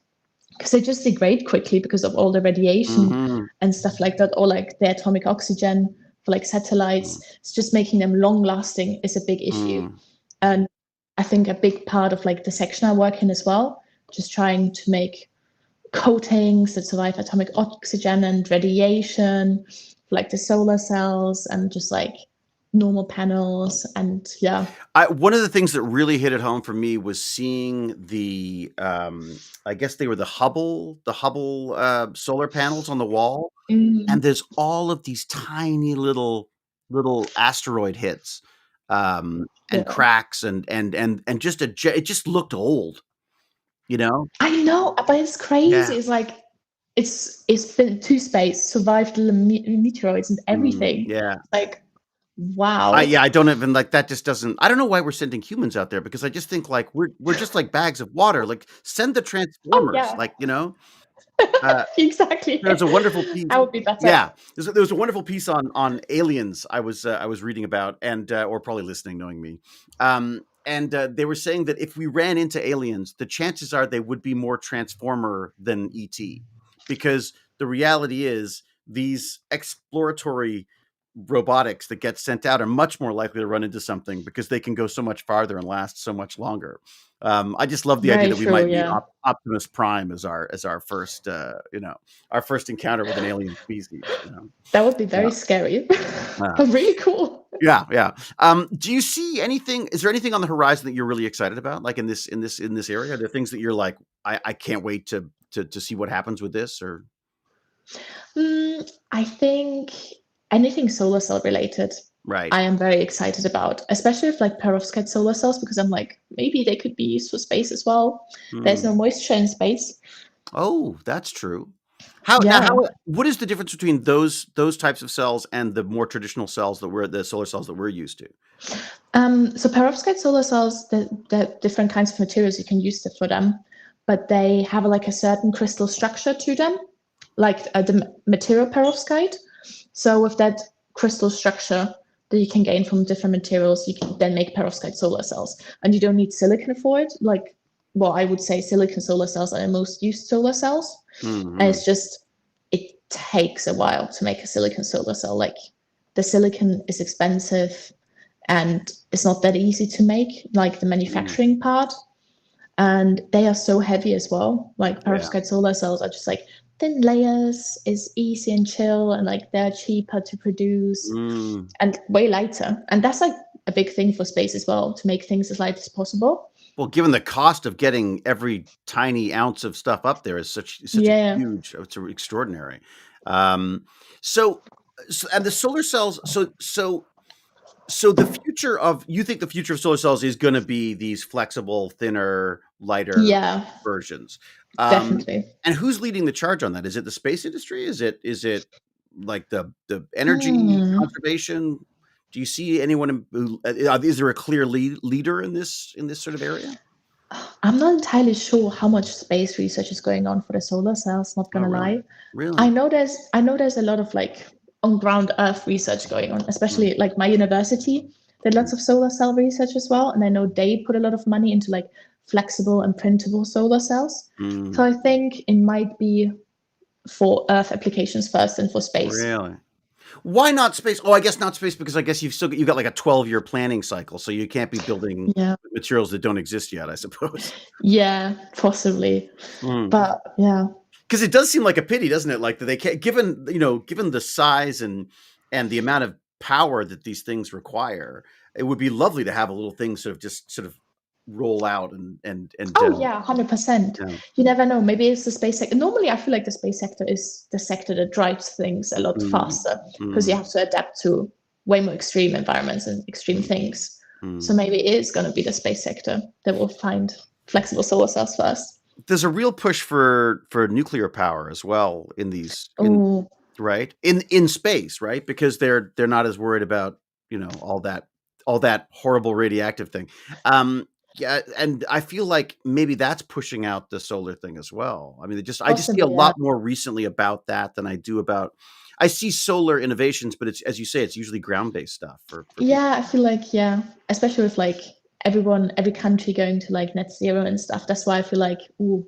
because they just degrade quickly because of all the radiation and stuff like that, or like the atomic oxygen for like satellites. It's just making them long lasting is a big issue. And I think a big part of like the section I work in as well, just trying to make coatings that survive atomic oxygen and radiation, like the solar cells and just like normal panels. And yeah, one of the things that really hit it home for me was seeing the I guess they were the Hubble solar panels on the wall, and there's all of these tiny little asteroid hits and cracks and just it just looked old, you know. I know, but it's crazy. It's like it's been to space, survived the meteoroids and everything. Like, wow. I don't even like that. Just doesn't. I don't know why we're sending humans out there because I just think like we're just like bags of water. Like send the Transformers, like you know. Exactly. There's a wonderful piece. That would be better. Yeah, there was a wonderful piece on aliens. I was reading about and or probably listening, knowing me. And they were saying that if we ran into aliens, the chances are they would be more Transformer than ET, because the reality is these exploratory robotics that get sent out are much more likely to run into something because they can go so much farther and last so much longer. I just love the idea that we might meet Optimus Prime as our first, our first encounter with an alien species. You know? That would be very scary, but really cool. Yeah. Do you see anything? Is there anything on the horizon that you're really excited about, like in this area? Are there things that you're like, I can't wait to see what happens with this? Or I think anything solar cell related. Right. I am very excited about, especially with like perovskite solar cells, because I'm like, maybe they could be used for space as well. There's no moisture in space. Oh, that's true. What is the difference between those types of cells and the more traditional cells the solar cells that we're used to? So perovskite solar cells, the different kinds of materials you can use for them, but they have like a certain crystal structure to them, like the material perovskite. So with that crystal structure that you can gain from different materials, you can then make perovskite solar cells, and you don't need silicon for it. Like, well, I would say silicon solar cells are the most used solar cells, and it's just it takes a while to make a silicon solar cell. Like the silicon is expensive, and it's not that easy to make, like the manufacturing part, and they are so heavy as well. Like perovskite solar cells are just like thin layers, is easy and chill, and like they're cheaper to produce and way lighter. And that's like a big thing for space as well, to make things as light as possible. Well, given the cost of getting every tiny ounce of stuff up there is such a huge, it's extraordinary. So and the solar cells, so So you think the future of solar cells is going to be these flexible, thinner, lighter Yeah, versions. definitely. And who's leading the charge on that? Is it the space industry? Is it like the energy Hmm. conservation? Do you see anyone who is there a clear leader in this sort of area? I'm not entirely sure how much space research is going on for the solar cells, not Oh, gonna really? lie. Really? I know there's a lot of like on ground earth research going on, Mm, especially like my university did mm, lots of solar cell research as well. And I know they put a lot of money into like flexible and printable solar cells. So mm. I think it might be for earth applications first and for space. Really? Why not space? Oh, I guess not space because I guess you've got like a 12-year planning cycle, so you can't be building Yeah. materials that don't exist yet, I suppose. Yeah, possibly. Mm. But yeah. Because it does seem like a pity, doesn't it? Like that they can't, given the size and the amount of power that these things require, it would be lovely to have a little thing sort of roll out and Oh yeah, 100%. yeah. You never know. Maybe it's the space sector. Normally, I feel like the space sector is the sector that drives things a lot Mm, faster because you mm, have to adapt to way more extreme environments and extreme mm, things. So mm. maybe it is going to be the space sector that will find flexible solar cells first. There's a real push for nuclear power as well in these in Oh, right in space, right? Because they're not as worried about all that horrible radioactive thing. Yeah, and I feel like maybe that's pushing out the solar thing as well. I mean, I just see a possibly, yeah. lot more recently about that than I do about. I see solar innovations, but it's as you say, it's usually ground based stuff for people. Yeah, I feel like, yeah, especially with like every country going to like net zero and stuff. That's why I feel like, ooh,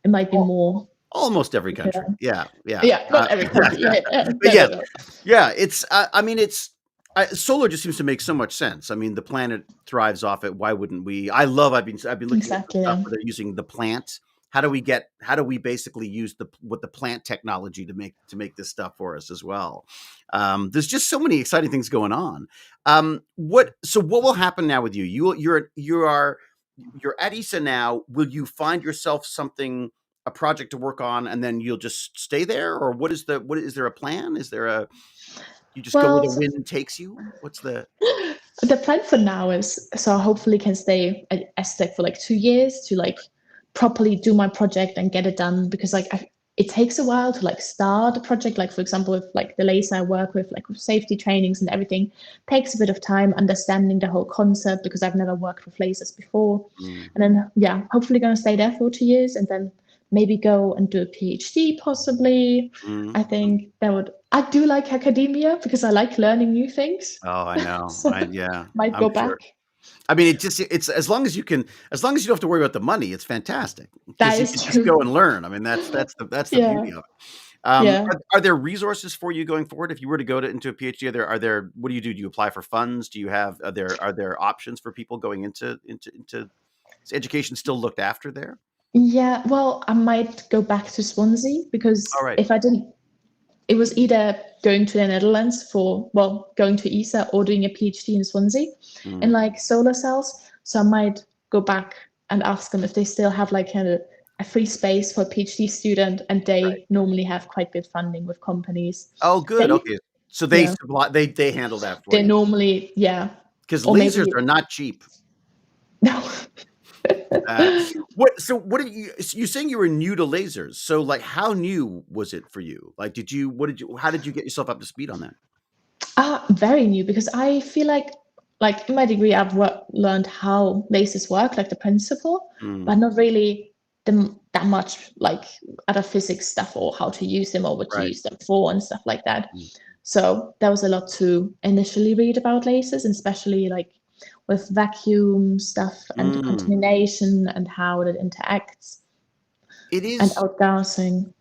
it might be Al- more. Almost every Yeah, country, yeah, yeah. yeah, not every country. Yeah, yeah. But No, no, yeah, no. yeah, it's, I mean, solar just seems to make so much sense. I mean, the planet thrives off it. Why wouldn't we? I've been looking at the Exactly, stuff yeah. where they're using the plant. How do we basically use the plant technology to make this stuff for us as well? There's just so many exciting things going on. What will happen now with you? You're at ESA now. Will you find yourself a project to work on, and then you'll just stay there, or what is there a plan? Is there a you just go where Well, the wind takes you? What's the the plan for now is so I hopefully can stay at Aztec for like 2 years to like properly do my project and get it done because it takes a while to like start a project. Like for example, with like the laser I work with, like with safety trainings and everything, takes a bit of time understanding the whole concept because I've never worked with lasers before. mm, And then yeah, hopefully gonna stay there for 2 years and then maybe go and do a PhD possibly. mm. I think that would I do like academia because I like learning new things. Oh, I know. So Yeah, might I'm go back. sure. I mean, it's as long as you don't have to worry about the money, it's fantastic because That you is can just go true. and learn. I mean, that's the Yeah, beauty of it. yeah. Are there resources for you going forward? If you were to go into a PhD, are there what do you do? Do you apply for funds? Do you have are there options for people going into is education still looked after there? Yeah, well, I might go back to Swansea All because right. if I didn't, it was either going to the Netherlands for, well, going to ESA or doing a PhD in Swansea in Mm, like solar cells. So I might go back and ask them if they still have like a free space for a PhD student, and right. they normally have quite good funding with companies. Oh, good. They, Okay. So yeah, they handle that for they you normally, yeah, because or lasers maybe are not cheap. no. Uh, what did you're saying you were new to lasers. So like how new was it for you? Like how did you get yourself up to speed on that? Very new because I feel like in my degree I've learned how lasers work, like the principle, Mm, but not really that much like other physics stuff or how to use them or what to right. use them for and stuff like that. Mm. So there was a lot to initially read about lasers, and especially like with vacuum stuff and Mm. contamination and how it interacts It and is outgassing.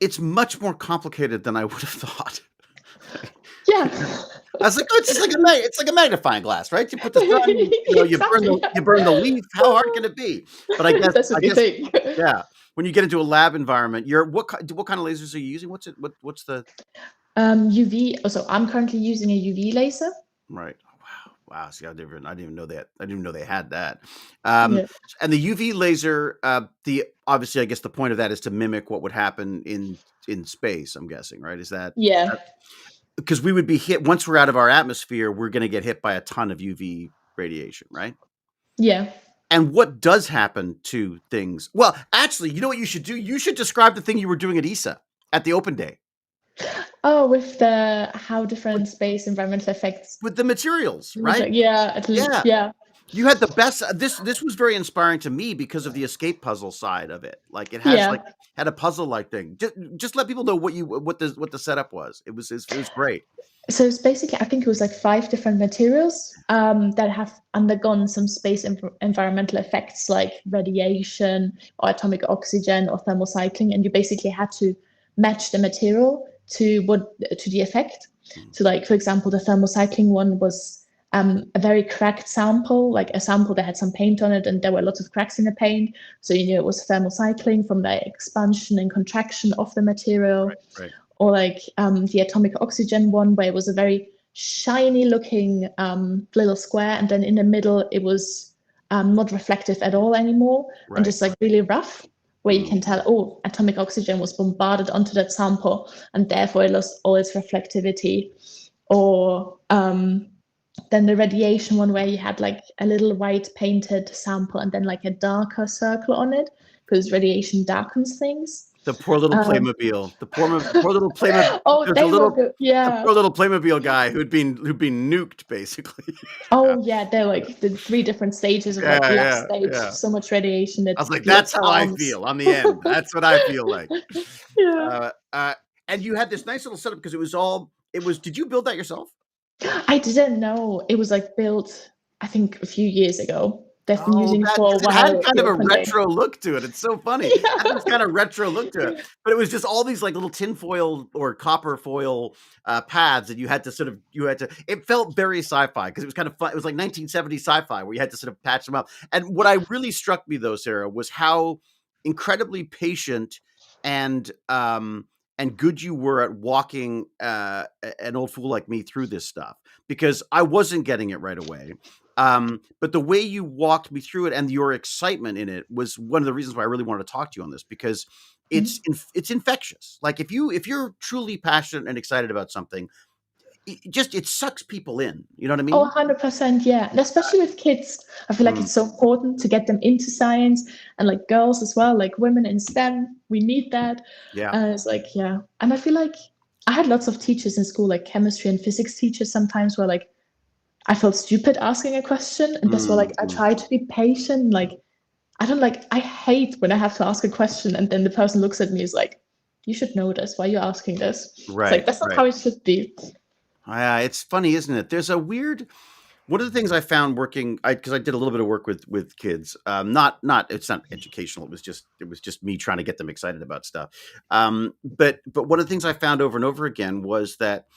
it's much more complicated than I would have thought. Yeah. I was like, "Oh, it's just like it's like a magnifying glass, right? You put the sun, Exactly. you burn the leaf. How hard can it be?" But That's what I you guess think. yeah, when you get into a lab environment, what kind of lasers are you using? What's the UV. So I'm currently using a UV laser. right. Oh, wow. Wow. See, I didn't even know that. I didn't even know they had that. Yeah. And the UV laser, the obviously, I guess the point of that is to mimic what would happen in space. I'm guessing, right? Is Yeah. that because we would be hit once we're out of our atmosphere, we're going to get hit by a ton of UV radiation, right? Yeah. And what does happen to things? Well, actually, you know what you should do? You should describe the thing you were doing at ESA at the open day Oh, with the how different space environmental effects. with the materials, right? Yeah, Yeah. yeah. You had the best. This was very inspiring to me because of the escape puzzle side of it. Like it has Yeah. like had a puzzle like thing. Just let people know what the setup was. It was great. So it's basically, I think it was like 5 different materials that have undergone some space environmental effects like radiation or atomic oxygen or thermal cycling, and you basically had to match the material to the effect. So, like for example, the thermal cycling one was a very cracked sample, like a sample that had some paint on it, and there were lots of cracks in the paint. So you knew it was thermal cycling from the expansion and contraction of the material. Right. Or like the atomic oxygen one, where it was a very shiny looking little square, and then in the middle it was not reflective at all anymore, Right. and just like really rough, where you Mm. can tell, oh, atomic oxygen was bombarded onto that sample, and therefore it lost all its reflectivity. Or then the radiation one, where you had like a little white painted sample and then like a darker circle on it, because radiation darkens things. The poor little Playmobil. The poor little Playmobil. Oh, There's a they were little good. the Yeah. poor little Playmobil guy who'd been nuked basically. Oh yeah, they're like the 3 different stages of like the last stage. Yeah. So much radiation that I was like, he that's lost how I arms. feel on the end. That's what I feel like. Yeah. And you had this nice little setup because did you build that yourself? I didn't know it was like built, I think a few years ago. They've been Oh, using it that for a because it had while at kind the of a open day. retro look to it. It's so funny. It had this kind of retro look to it, but it was just all these like little tin foil or copper foil pads that you had to. It felt very sci-fi because it was kind of fun. It was like 1970s sci-fi where you had to sort of patch them up. And what I really struck me though, Sarah, was how incredibly patient and good you were at walking an old fool like me through this stuff because I wasn't getting it right away. But the way you walked me through it and your excitement in it was one of the reasons why I really wanted to talk to you on this because it's infectious. Like if you're truly passionate and excited about something, it sucks people in. You know what I Oh, mean? 100%, yeah. And especially with kids, I feel like it's so important to get them into science, and like girls as well, like women in STEM, we need that. Yeah. It's like, yeah. And I feel like I had lots of teachers in school, like chemistry and physics teachers sometimes, where like I felt stupid asking a question, and that's why like I try to be patient. Like I hate when I have to ask a question and then the person looks at me is like, you should know this. Why are you asking this? It's like Right. that's not how it should be. It's funny, isn't it? There's a weird. One of the things I found working, because I did a little bit of work with kids. It's not educational. It was just me trying to get them excited about stuff. But one of the things I found over and over again was that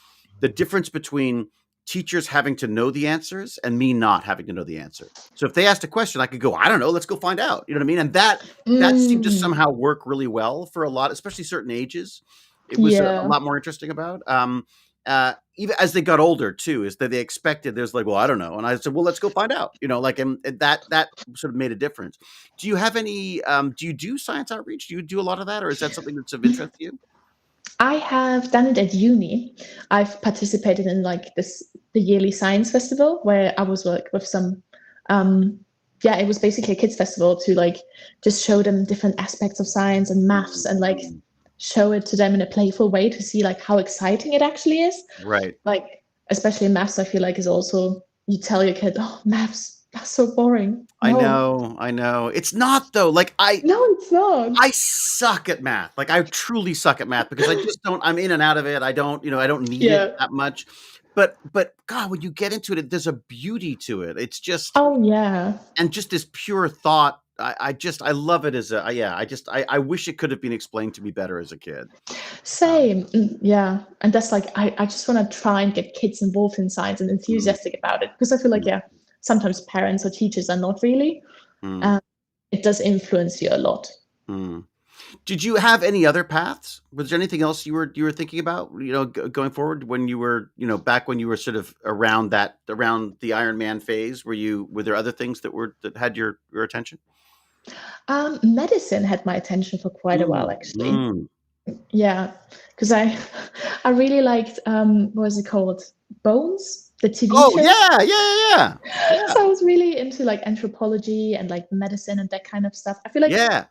the difference between teachers having to know the answers and me not having to know the answer. So if they asked a question, I could go, I don't know, let's go find out. You know what I mean? And that seemed to somehow work really well for a lot, especially certain ages. It was a lot more interesting about. Even as they got older too, is that they expected there's like, well, I don't know. And I said, well, let's go find out, like, and that sort of made a difference. Do you have any, do you do science outreach? Do you do a lot of that? Or is that something that's of interest to you? I have done it at uni. I've participated in like the yearly science festival where I was like with some it was basically a kids festival to like just show them different aspects of science and maths and like show it to them in a playful way to see like how exciting it actually is. Right. Like especially maths, I feel like is also, you tell your kid, oh, maths, that's so boring. No. I know. It's not though. Like No, it's not. I suck at math. Like I truly suck at math because I just don't. I'm in and out of it. I don't. I don't need it that much. But God, when you get into it, there's a beauty to it. It's just. Oh yeah. And just this pure thought. I love it as I wish it could have been explained to me better as a kid. Same. Yeah. And that's like, I just want to try and get kids involved in science and enthusiastic about it because I feel like, sometimes parents or teachers are not really. It does influence you a lot. Did you have any other paths? Was there anything else you were thinking about, going forward when you were, back when you were sort of around the Ironman phase? Were there other things that had your attention? Medicine had my attention for quite a while, actually. Yeah, because I really liked what was it called? Bones, the TV Oh show. yeah, yeah, yeah, So I was really into like anthropology and like medicine and that kind of stuff. I feel like yeah.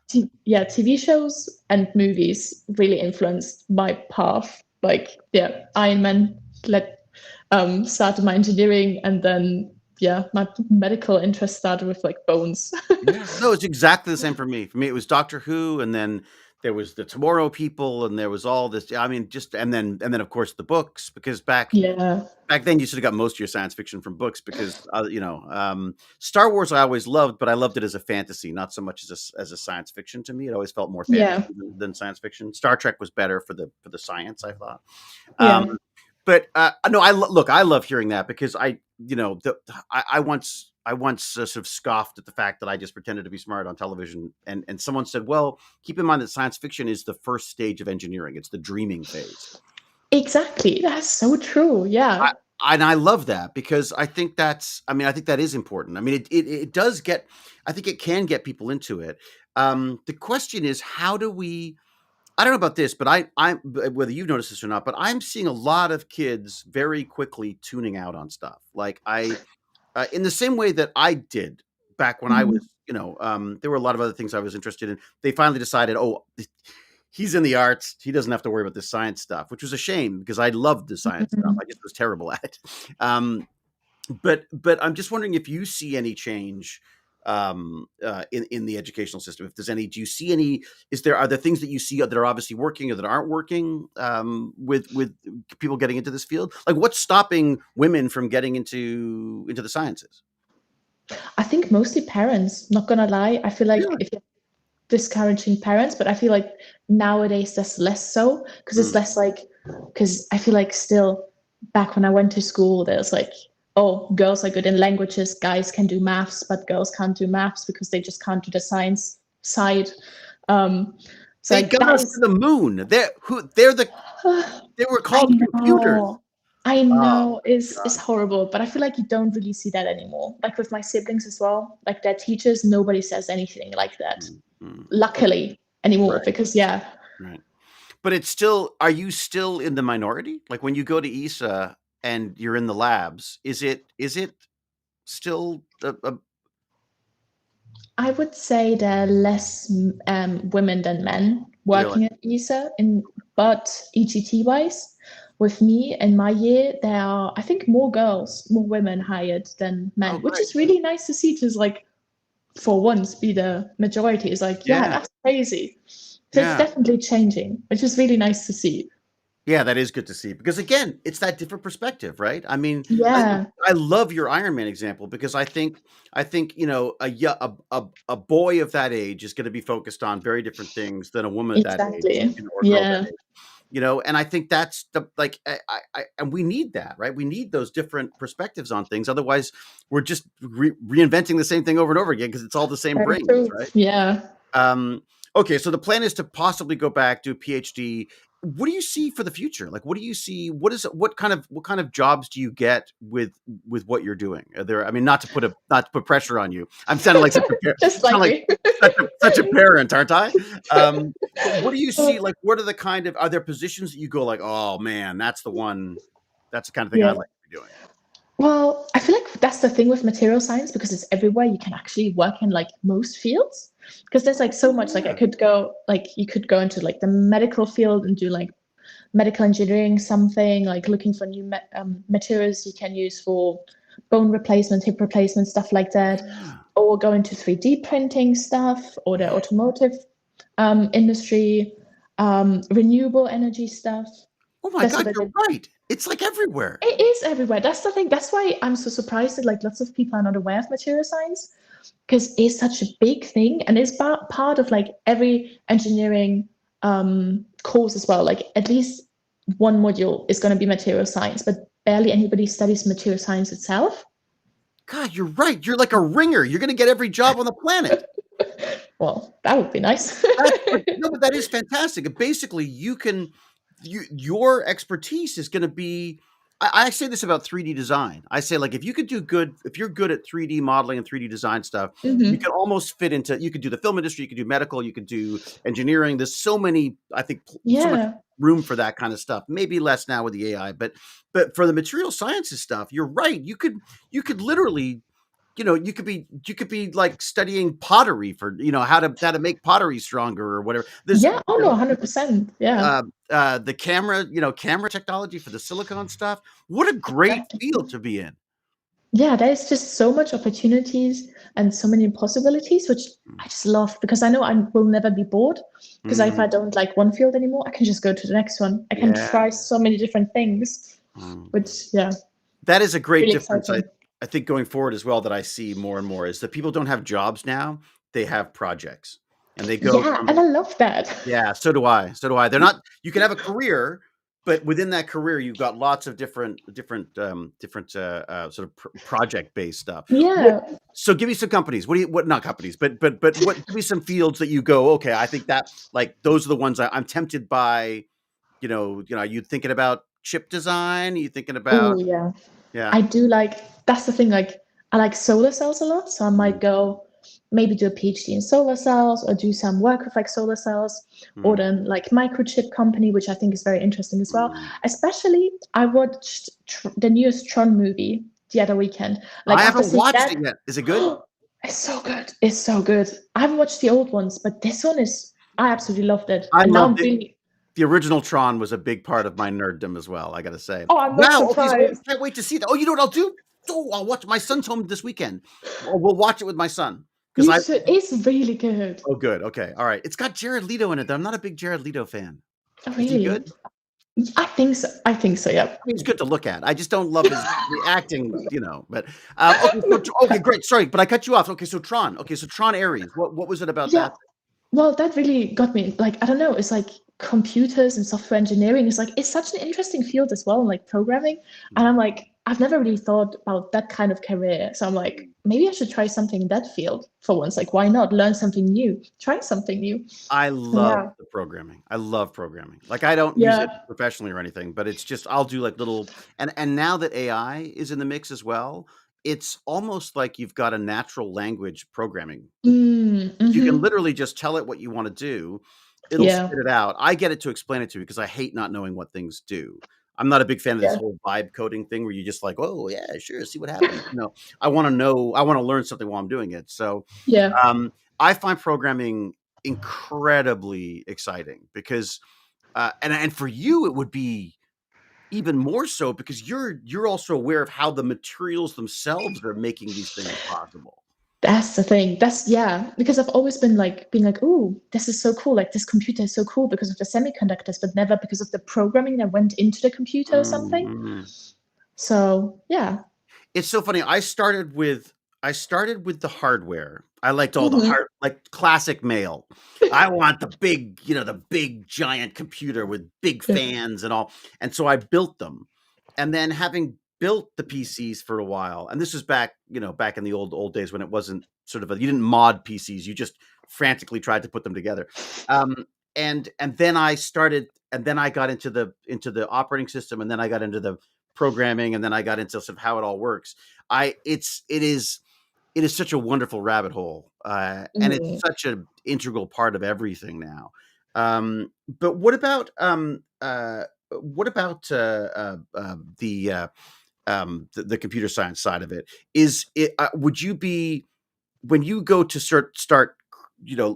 yeah, TV shows and movies really influenced my path. Like yeah, Ironman led started my engineering, and then yeah, my medical interest started with like bones. Yeah. No, it's exactly the same for me. For me, it was Doctor Who, and then there was the Tomorrow People, and there was all this. I mean, just and then of course the books, because Yeah, back then you sort of got most of your science fiction from books because Star Wars I always loved, but I loved it as a fantasy, not so much as a science fiction. To me, it always felt more fantasy yeah, than science fiction. Star Trek was better for the science, I thought. Um, yeah, but no, look, I love hearing that because I once sort of scoffed at the fact that I just pretended to be smart on television, and someone said, "Well, keep in mind that science fiction is the first stage of engineering; it's the dreaming phase." exactly. That's so true. I Yeah. and I love that because I think that is important. I mean, it does get, I think it can get people into it. The question is, how do we? I don't know about this, but I'm whether you've noticed this or not, but I'm seeing a lot of kids very quickly tuning out on stuff. Like in the same way that I did back when I was, Mhm. there were a lot of other things I was interested in. They finally decided, oh, he's in the arts. He doesn't have to worry about this science stuff, which was a shame because I loved the science stuff. Mhm. I just was terrible at it. Um, but I'm just wondering if you see any change in the educational system. If there's any, do you see any? Are there things that you see that are obviously working or that aren't working with people getting into this field? Like, what's stopping women from getting into the sciences? I think mostly parents, not gonna lie. I feel like Really? if you're discouraging parents, but I feel like nowadays that's less so because it's Mm. less like, because I feel like still back when I went to school, there's like, oh, girls are good in languages, guys can do maths, but girls can't do maths because they just can't do the science side. Um, so They like got that us to is, the moon. They were I called computers. know. I Oh know is God. horrible, but I feel like you don't really see that anymore. Like with my siblings as well, like their teachers, nobody says anything like that. Mm, mm. And Luckily anymore, right, because yeah, right. But it's still, are you still in the minority? Like when you go to ESA and you're in the labs, is it still I would say there are less women than men really? working at ESA, but EGT wise, with me in my year, there are I think more girls, more women hired than Oh, men, which great. is really nice to see. Just like for once be the majority is like, yeah, Yeah, that's crazy. So it's yeah. definitely changing, which is really nice to see. Yeah, that is good to see because again, it's that different perspective, right? I mean, Yeah, I love your Ironman example because I think a boy of that age is going to be focused on very different things than a woman at that age, exactly. or a girl that Yeah, age. And I think that's the like and we need that, right? We need those different perspectives on things. Otherwise, we're just reinventing the same thing over and over again because it's all the same very brains, true. right? Yeah. Um, okay, so the plan is to possibly go back, do a PhD. What do you see for the future? Like, what do you see? What kind of jobs do you get with what you're doing? Are there? I mean, not to put pressure on you. I'm sounding like Just sound like like me. such a parent, aren't I? But what do you see? Like, what are the are there positions that you go like, oh man, that's the one, that's the kind of thing I'd Yeah. like to be doing. Well, I feel like that's the thing with material science because it's everywhere. You can actually work in like most fields because there's like so much. Like I Yeah. could go, like you could go into like the medical field and do like medical engineering, something like looking for new materials you can use for bone replacement, hip replacement, stuff like that, Yeah. or go into 3D printing stuff or the Yeah. automotive industry, renewable energy stuff. Oh my That's what God, I you're did. right. It's like everywhere. It is everywhere. That's the thing. That's why I'm so surprised that like lots of people are not aware of material science because it's such a big thing and it's part of like every engineering course as well. Like at least one module is going to be material science, but barely anybody studies material science itself. God, you're right. You're like a ringer. You're going to get every job on the planet. Well, that would be nice. But that is fantastic. Basically, your expertise is going to be I say this about 3D design. I say, like, if you're good at 3D modeling and 3D design stuff, you can almost fit into, you could do the film industry, you could do medical, you could do engineering. There's so many, I think, so much Yeah. room for that kind of stuff. Maybe less now with the AI, but for the material sciences stuff, you're right. You could literally, you could be like studying pottery for, how to make pottery stronger or whatever. Yeah. Oh no, 100%. Yeah. The camera technology for the silicon stuff. What a great Exactly. field to be in. Yeah, there's just so much opportunities and so many possibilities, which I just love because I know I will never be bored. Because if I Mm, don't like one field anymore, I can just go to the next one. I can yeah. try so many different things, Mm. which yeah, That is a great really difference. exciting. I think going forward as well that I see more and more is that people don't have jobs now; they have projects, and they go Yeah, from. and I love that. Yeah, so do I. So do I. They're not. You can have a career, but within that career, you've got lots of different sort of project based stuff. What? Yeah. So give me some companies. What? Not companies, but what? Give me some fields that you go. Okay, I think that like those are the ones I'm tempted by. You thinking about chip design? You thinking Oh about yeah. yeah. I do like that's the thing, like I like solar cells a lot. So I Mm, might go maybe do a PhD in solar cells or do some work with like solar cells or mm, then like microchip company, which I think is very interesting as well. mm. Especially I watched the newest Tron movie the other weekend. Like I after haven't seeing watched that, it yet. Is it good? it's so good. It's so good. I haven't watched the old ones, but this one is I absolutely loved it. I And now I'm loved it. really The original Tron was a big part of my nerddom as well, I gotta say. oh, I'm not Wow, okay, so surprised. I can't wait to see that. Oh, you know what I'll do? Oh, I'll watch my son's home this weekend. We'll watch it with my son because You I should it's really good. oh, good, okay, alright. It's got Jared Leto in it, though. I'm not a big Jared Leto fan. Oh, Is he good? really? I think so. I think so, yeah. I mean, he's good to look at. I just don't love the acting, but, okay, so okay, great, sorry, but I cut you off. Okay, so Tron. Okay, so Tron Ares. What was it about Yeah. that? Well, that really got me. Like, I don't know, it's like computers and software engineering is like it's such an interesting field as well, like programming. And I'm like, I've never really thought about that kind of career. So I'm like, maybe I should try something in that field for once. Like, why not learn something new? Try something new. I So love yeah. the programming. I love programming. Like, I don't use Yeah. it professionally or anything, but it's just I'll do like little and now that AI is in the mix as well, it's almost like you've got a natural language programming. You can Mm-hmm. literally just tell it what you want to do. It'll Yeah. spit it out. I get it to explain it to you because I hate not knowing what things do. I'm not a big fan of this Yeah. whole vibe coding thing where you just like, oh yeah, sure, see what happens. I want to know, I want to learn something while I'm doing it. So Yeah. um, I find programming incredibly exciting because, and for you, it would be even more so because you're also aware of how the materials themselves are making these things possible. That's the thing. That's yeah, because I've always been like being like, oh, this is so cool. Like this computer is so cool because of the semiconductors, but never because of the programming that went into the computer or something. Mhm. So yeah. It's so funny. I started with the hardware. I liked all the Hmm. like classic male. I want the big giant computer with big Yeah. fans and all. And so I built them. And then having built the PCs for a while, and this was back in the old days when it wasn't sort of you didn't mod PCs, you just frantically tried to put them together. Um, and then I got into the operating system, and then I got into the programming, and then I got into sort of how it all works. It is such a wonderful rabbit hole, and it's Mm. such an integral part of everything now. But what about the computer science side of it? Is it would you be when you go to start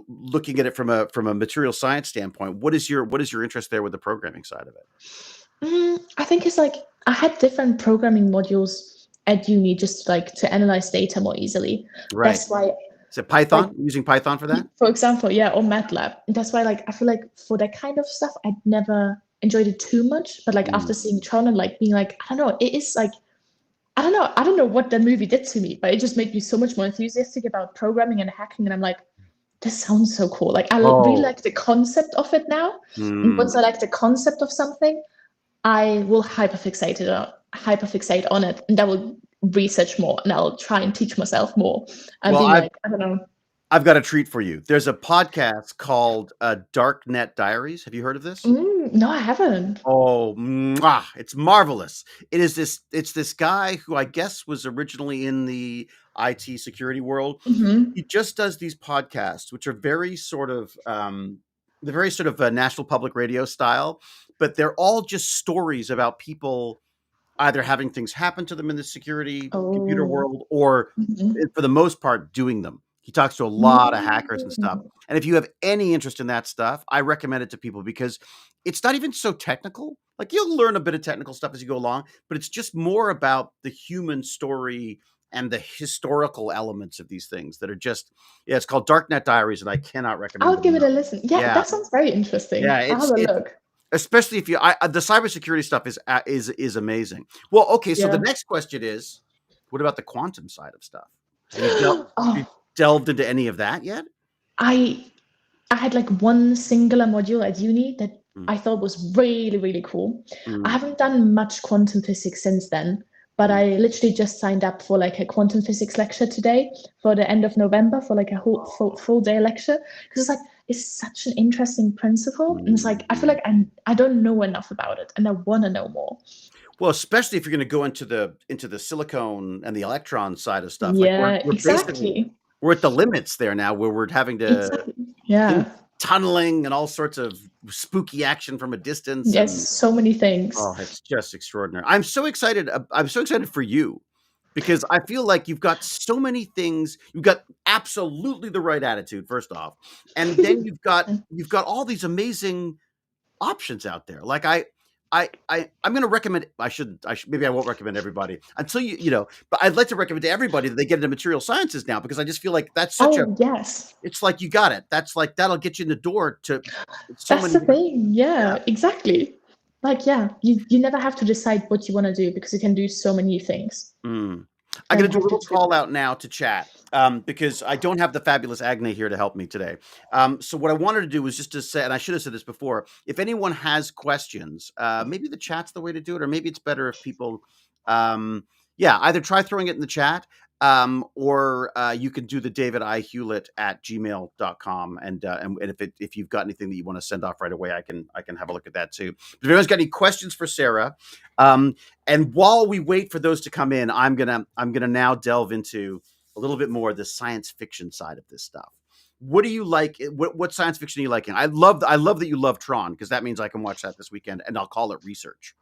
looking at it from a material science standpoint? What is your interest there with the programming side of it? I think it's like I had different programming modules at uni just like to analyze data more easily. Right. That's why Is it like Python? Using Python for that? for example, yeah, or MATLAB. That's why like I feel like for that kind of stuff I'd never enjoyed it too much. But like Mm. after seeing Tron and like being like, I don't know, it is like I don't know what the movie did to me, but it just made me so much more enthusiastic about programming and hacking. And I'm like, this sounds so cool. Like really Oh. like the concept of it now. And Mm. once I like the concept of something, I will hyperfixate on it, and I will research more, and I'll try and teach myself more. And Well, being I've like, I don't know. I've got a treat for you. There's a podcast called Dark Net Diaries. Have you heard of this? No, I haven't. Oh, mwah, it's marvelous. It's this guy who I guess was originally in the IT security world. Hmm. He just does these podcasts, which are very sort of they're very sort of National Public Radio style, but they're all just stories about people either having things happen to them in the security computer Oh. world or Hmm. for the most part doing them. He talks to a lot of hackers and stuff. And if you have any interest in that stuff, I recommend it to people because it's not even so technical. Like you'll learn a bit of technical stuff as you go along, but it's just more about the human story and the historical elements of these things that are just, yeah, it's called Darknet Diaries, and I cannot recommend I'll it give it enough. a listen. Yeah, Yeah. that sounds very interesting. Yeah. I'll have a look. Especially if the cybersecurity stuff is amazing. Well, okay. So the Yeah. next question is, what about the quantum side of stuff? Have you Oh, delved into any of that yet? I had like one singular module at uni that Mm, I thought was really, really cool. I mm, haven't done much quantum physics since then, but mm, I literally just signed up for like a quantum physics lecture today for the end of November for like a whole full day lecture because it's like it's such an interesting principle, and it's like I feel mm. like I don't know enough about it, and I want to know more. Well, especially if you're going to go into the silicone and the electron side of stuff, like Yeah, we're basically exactly. we're at the limits there now, where we're having to Exactly. Yeah. tunneling and all sorts of spooky action from a distance, Yes, and so many things. oh, it's just extraordinary. I'm so excited. I'm so excited for you because I feel like you've got so many things. You've got absolutely the right attitude, first off, and then you've got all these amazing options out there. Like I'm going to recommend. I should maybe I won't recommend everybody until but I'd like to recommend to everybody that they get into material sciences now because I just feel like that's such a. Oh, yes. It's like you got it. That's like that'll get you in the door to so That's many the different. thing. Yeah. Yeah, exactly. Like, yeah, you never have to decide what you want to do because you can do so many things. Mm. I'm Then going you to do a have to little choose. call out now to chat because I don't have the fabulous Agne here to help me today. So what I wanted to do was just to say, and I should have said this before, if anyone has questions, maybe the chat's the way to do it, or maybe it's better if people, either try throwing it in the chat or you can do the davidihewlett@gmail.com. And if you've got anything that you want to send off right away, I can have a look at that too. If anyone's got any questions for Sarah, and while we wait for those to come in, I'm gonna now delve into a little bit more of the science fiction side of this stuff. What do you like? What science fiction are you liking? I love that you love Tron because that means I can watch that this weekend, and I'll call it research.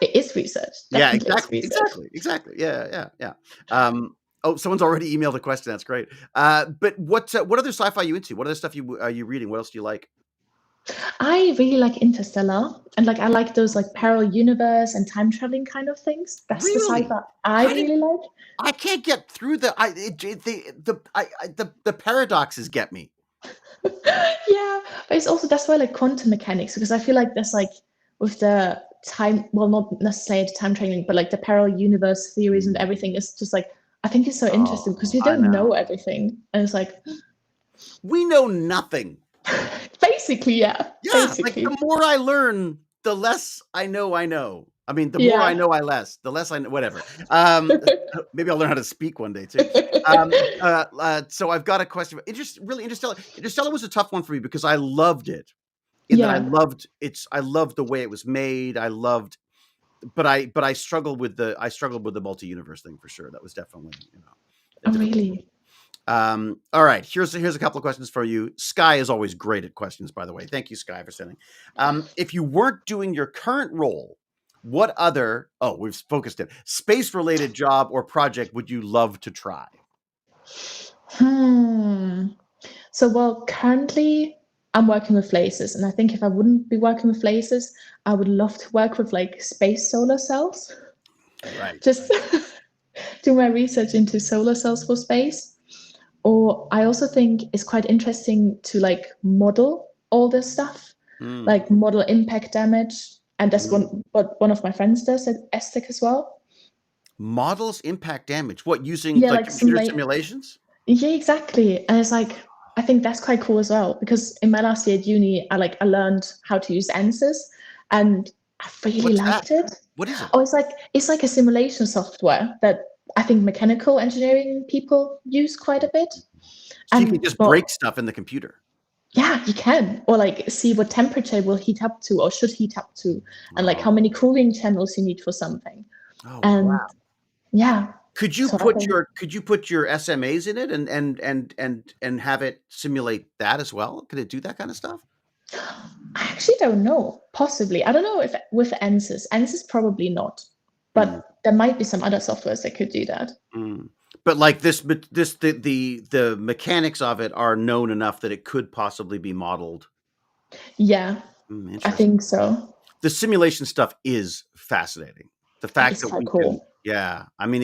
It is research. Yeah, Definitely is research. exactly. Yeah. Oh, someone's already emailed a question. That's great. But what other sci-fi are you into? What other stuff are you reading? What else do you like? I really like Interstellar, and like I like those like parallel universe and time traveling kind of things. That's the Really? sci-fi I I didn't. really like. I can't get through the paradoxes get me. Yeah, but it's also that's why I like quantum mechanics because I feel like there's like with the time, well, not necessarily the time traveling, but like the parallel universe theories and everything is just like I think it's so interesting because Oh, you I don't know know. everything, and it's like We know nothing. basically, yeah, Yeah, like basically, the more I learn, the less I know I know. I mean, the more I yeah. know the less I know, whatever. Maybe I'll learn how to speak one day too. So I've got a question. Really Interstellar. Interstellar was a tough one for me because I loved it. In that Yeah. I loved the way it was made. But I struggled with the multi-universe thing for sure. That was definitely, a Oh, difficult. really? All right. Here's a couple of questions for you. Sky is always great at questions, by the way. Thank you, Sky, for sending. If you weren't doing your current role, what other we've focused it space-related job or project would you love to try? So, well, currently I'm working with lasers, and I think if I wouldn't be working with lasers, I would love to work with like space solar cells. Right. Just do my research into solar cells for space. Or I also think it's quite interesting to like model all this stuff, Mm, like model impact damage. And that's mm. what one of my friends does at ESTEC as well. Models impact damage. What, using Yeah, like like computer simulate. simulations? Yeah, exactly. And it's like I think that's quite cool as well because in my last year at uni, I learned how to use ANSYS, and I really What's that? liked it. What is it? Oh, it's like a simulation software that I think mechanical engineering people use quite a bit. So you can And just break well, stuff in the computer. Yeah, you can. Or like see what temperature it will heat up to or should heat up to, and like how Oh, many cooling channels you need for something. oh wow. And yeah, Could you so I put think your SMAs in it and have it simulate that as well? Could it do that kind of stuff? I actually don't know. Possibly. I don't know if with ANSYS. ANSYS probably not. Mm, But there might be some other softwares that could do that. mm. But like this, but this the mechanics of it are known enough that it could possibly be modeled. Yeah, I Interesting. think so. The simulation stuff is fascinating. The It fact is that quite we can, cool. yeah. I mean,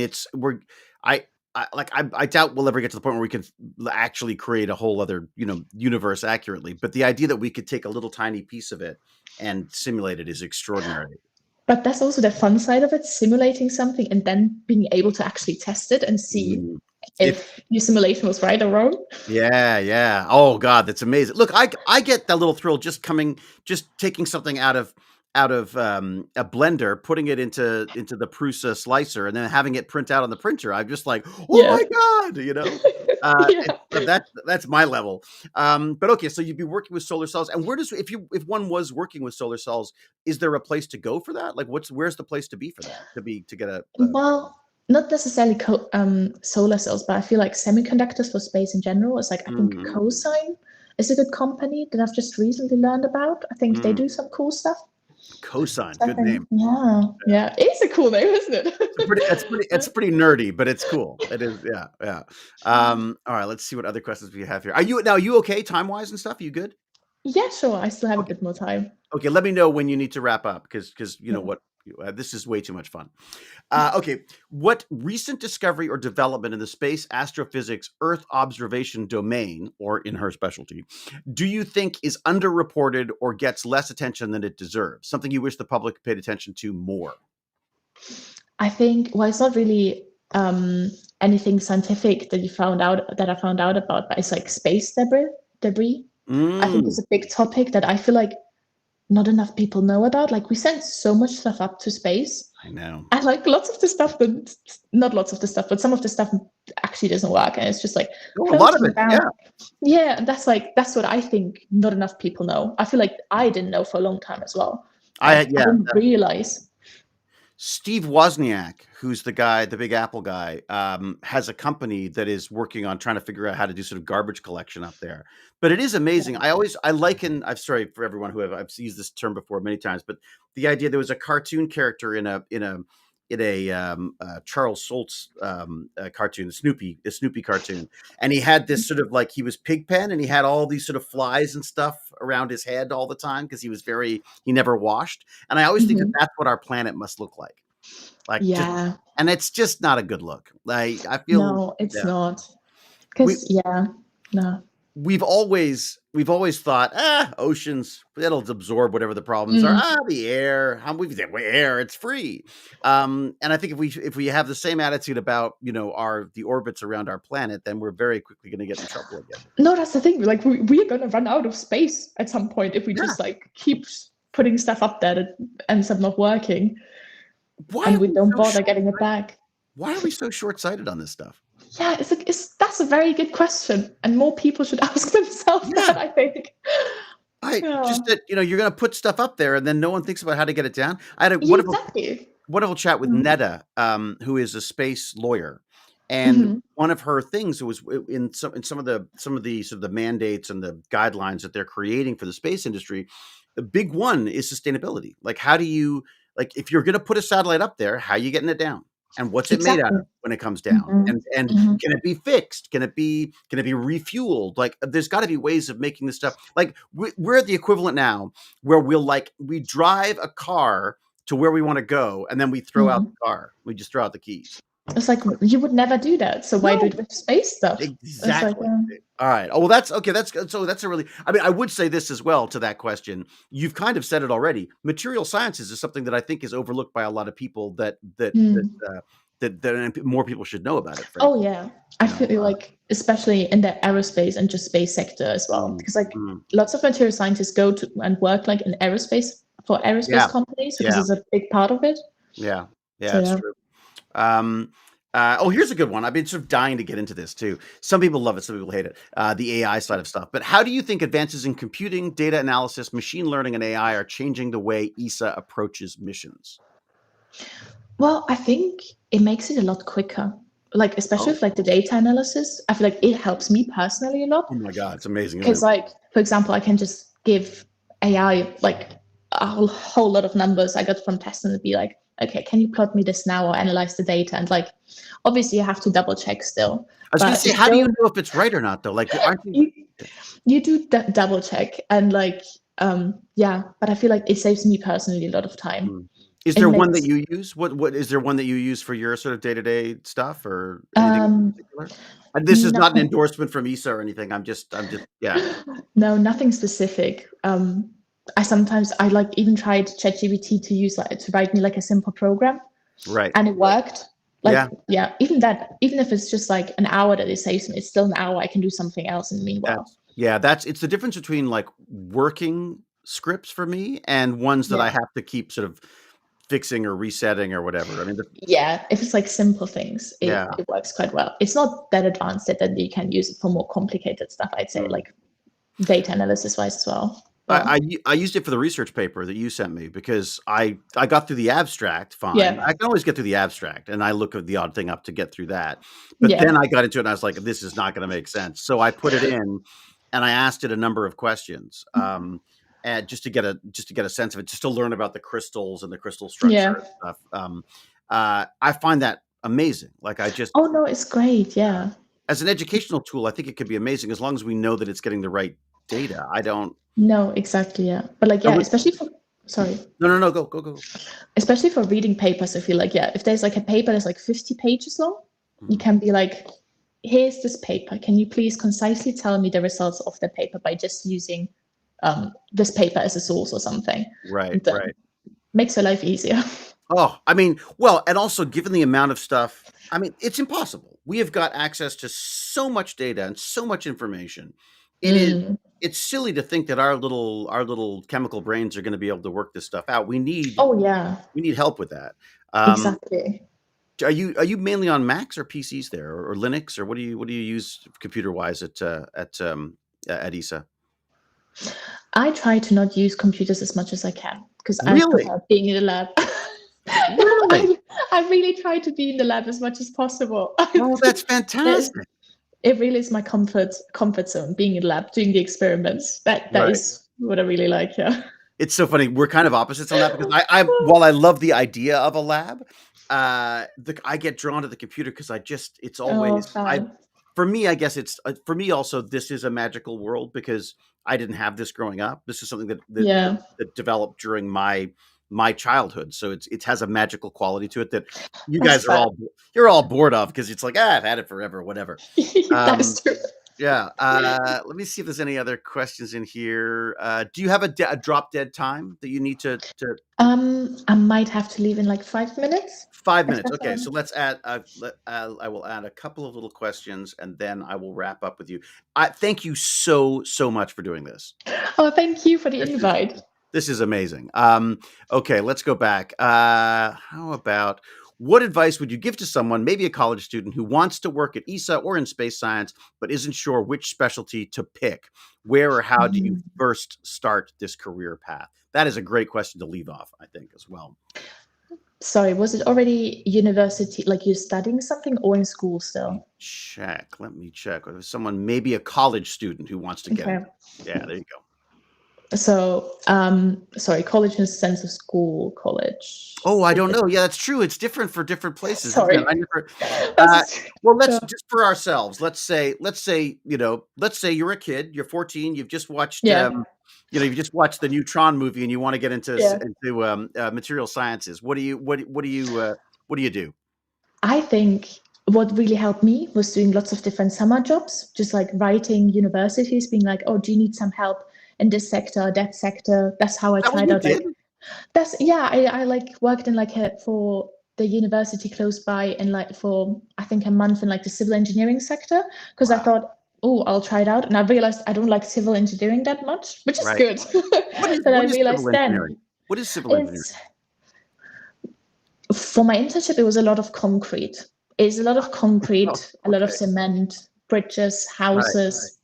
I, I doubt we'll ever get to the point where we can actually create a whole other, universe accurately. But the idea that we could take a little tiny piece of it and simulate it is extraordinary. But that's also the fun side of it, simulating something and then being able to actually test it and see Mm. If if your simulation was right or wrong. Yeah, yeah. Oh god, that's amazing. Look, I get that little thrill just taking something out of a blender, putting it into the Prusa slicer, and then having it print out on the printer. I'm just like, oh Yeah. my god. Yeah. That's my level. But okay, so you'd be working with solar cells, and if one was working with solar cells, is there a place to go for that? Like, where's the place to be for that? To get a Well, not necessarily solar cells, but I feel like semiconductors for space in general is like, I think mm, Cosine is a good company that I've just recently learned about. I think they mm. do some cool stuff. Cosine, So I good think, name. yeah, yeah, it's a cool name, isn't It's it? pretty nerdy, but it's cool. It is, yeah, yeah. All right, let's see what other questions we have here. Are you okay time-wise and stuff? Are you good? Yeah, sure. I still have a Okay. bit more time. Okay, let me know when you need to wrap up because you know Yeah. what, this is way too much fun. Okay, what recent discovery or development in the space astrophysics Earth observation domain, or in her specialty, do you think is underreported or gets less attention than it deserves? Something you wish the public paid attention to more? I think, well, it's not really anything scientific that I found out about, but it's like space debris. I think Mm, it's a big topic that I feel like not enough people know about. Like we send so much stuff up to space, I know. and like lots of the stuff that not lots of the stuff, but some of the stuff actually doesn't work, and it's just like Oh, a lot of floating it, yeah. around. Yeah, and that's what I think not enough people know. I feel like I didn't know for a long time as well. Like I Yeah. didn't realize. Steve Wozniak, who's the guy, the Big Apple guy, has a company that is working on trying to figure out how to do sort of garbage collection up there. But it is amazing. I'm sorry for everyone I've used this term before many times, but the idea there was a cartoon character in a Charles Schultz cartoon, a Snoopy cartoon, and he had this sort of like he was Pigpen, and he had all these sort of flies and stuff around his head all the time because he never washed. And I always think that Mhm. that's what our planet must look like just, Yeah, and it's just not a good look. I feel, no, it's yeah, not. we Because yeah, no. we've always thought, oceans, it'll absorb whatever the problems are. Mm, The air, how we the air, it's free. And I think if we have the same attitude about the orbits around our planet, then we're very quickly going to get in trouble again. no, that's the thing. Like we're gonna run out of space at some point if we Yeah. just like keep putting stuff up there that ends up not working, Why and are we we don't so bother short? getting it back. Why are we so short-sighted on this stuff? Yeah, that's a very good question, and more people should ask themselves Yeah. that. I think. Yeah. Just that you're going to put stuff up there, and then no one thinks about how to get it down. I had a Yeah, exactly. wonderful chat with Mm. Netta, who is a space lawyer, and Mhm. one of her things was in some of the sort of the mandates and the guidelines that they're creating for the space industry. The big one is sustainability. Like, how do you if you're going to put a satellite up there, how are you getting it down? And what's it made out Exactly. of when it comes down? Mhm. And Mhm. can it be fixed? Can it be refueled? Like, there's got to be ways of making this stuff. Like, we're at the equivalent now where we drive a car to where we want to go, and then we throw out Mhm. the car. We just throw out the keys. It's like you would never do that, so why do No, it with space stuff? It's like, exactly. All right. Oh, well, that's okay. That's good. So that's a really. I mean, I would say this as well to that question. You've kind of said it already. Material sciences is something that I think is overlooked by a lot of people. mm. That more people should know about it. Oh Frankly, yeah, I you know. feel like especially in the aerospace and just space sector as well, Mm, because like mm. lots of material scientists go to and work like in aerospace for aerospace Yeah. companies because Yeah. it's a big part of it. Yeah. Yeah. So It's yeah. true. Um, Here's a good one. I've been sort of dying to get into this too. Some people love it, some people hate it. The AI side of stuff. But how do you think advances in computing, data analysis, machine learning, and AI are changing the way ESA approaches missions? Well, I think it makes it a lot quicker. Like especially Oh, with like the data analysis, I feel like it helps me personally a lot. oh my God, it's amazing, isn't Because it? like, for example, I can just give AI like a whole lot of numbers I got from testing and be like, okay, can you plot me this now or analyze the data? And like, obviously you have to double check still, I was going to but say, it's how do you still, know if it's right or not, though? Like, aren't you? you, you do double check and like, yeah, but I feel like it saves me personally a lot of time. Hmm. Is It there one that makes, you use? What is there one that you use for your sort of day-to-day stuff or anything in um, particular? And this is not an nothing, endorsement from ESA or anything. Yeah, no, nothing specific. I like even tried ChatGPT to use like to write me like a simple program right. and it worked. Like, Yeah, yeah, even that, even if it's just like an hour that it saves me, it's still an hour I can do something else in the meanwhile. it's the difference between like working scripts for me and ones that I Yeah. have to keep sort of fixing or resetting or whatever. I mean, Yeah, if it's like simple things, yeah. it works quite well. It's not that advanced that then you can use it for more complicated stuff, I'd say, Mm. like data analysis wise as well. But I used it for the research paper that you sent me because I got through the abstract fine. yeah, I can always get through the abstract, and I look at the odd thing up to get through that. But then yeah, I got into it, and I was like, "This is not going to make sense." So I put it in, and I asked it a number of questions, and just to get a sense of it, just to learn about the crystals and the crystal structure yeah. and stuff. I find that amazing. Like I just Oh no, it's great. Yeah. as an educational tool, I think it could be amazing as long as we know that it's getting the right data. I don't. No, exactly. Yeah. But like, I yeah, would, especially for, sorry, no. Go. especially for reading papers, I feel like, yeah, if there's like a paper that's like 50 pages long, you Mhm. can be like, here's this paper. Can you please concisely tell me the results of the paper by just using this paper as a source or something? Right, And then right. makes your life easier. Oh, I mean, well, and also given the amount of stuff, I mean, it's impossible. We have got access to so much data and so much information. It is Mm. it's silly to think that our little chemical brains are going to be able to work this stuff out. Oh yeah, We need help with that. Um, exactly. are you mainly on Macs or PCs there or Linux or what do you use computer wise at ESA? I try to not use computers as much as I can because I Really? prefer being in the lab. No, Really? I really try to be in the lab as much as possible. Oh, that's There's- fantastic. it really is my comfort zone, being in the lab, doing the experiments. That Right. is what I really like, yeah. It's so funny. We're kind of opposites on that because while I love the idea of a lab, I get drawn to the computer because it's Oh, always fun. for me, I guess it's for me also. This is a magical world because I didn't have this growing up. This is something Yeah, that developed during my childhood. So it has a magical quality to it that you that's guys are fun. you're all bored of because it's like I've had it forever, whatever. That is Um, true. yeah. Let me see if there's any other questions in here. Do you have a drop dead time that you need to I might have to leave in like 5 minutes, five if minutes? that's all Okay, right. so let's add. I will add a couple of little questions, and then I will wrap up with you. I thank you so much for doing this. Oh, thank you for the This is invite. this is amazing. Okay, let's go back. How about what advice would you give to someone, maybe a college student who wants to work at ESA or in space science, but isn't sure which specialty to pick? Where or how do you Mm. first start this career path? That is a great question to leave off, I think, as well. Sorry, was it already university, like you're studying something or in school still? Let me check. There's someone, maybe a college student who wants to get Okay. into. Yeah, there you go. So, sorry, college in the sense of school, college. Oh, I Is don't it? know. Yeah, that's true. It's different for different places, isn't it? Sorry. I never. Uh, That's, well, let's yeah. just for ourselves. Let's say you're a kid. You're 14. Yeah. You've just watched the new Tron movie, and you want to get Yeah. into material sciences. What do you do? I think what really helped me was doing lots of different summer jobs, just like writing universities, being like, oh, do you need some help in this sector, that sector? That's how I Is that what tried you out did? like that's yeah, I like worked in like for the university close by and like for I think a month in like the civil engineering sector because I Wow. thought, oh, I'll try it out. And I realized I don't like civil engineering that much, which is Right. good. But I What is civil realized engineering? then What is civil engineering? it's for my internship, it was a lot of concrete. It's a lot of concrete, Oh, a lot of okay. cement, bridges, houses,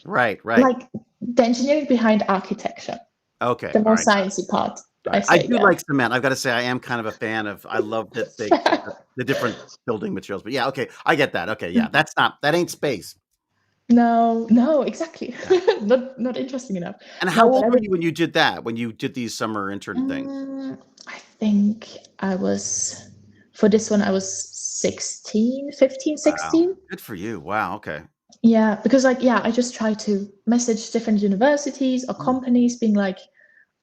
Right. like the engineering behind architecture, Okay. the All more right. sciencey part, I I say, do like cement. I've got to say, I am kind of a fan of. I love that the different building materials. But yeah, okay, I get that. Okay, yeah, that ain't space. No, exactly. Yeah. Not interesting enough. And how No, but old were you when you did that? When you did these summer intern things? I think for this one, I was 16, 15, Wow, 16. good for you. Wow. Okay. Yeah, because I just try to message different universities or companies being like,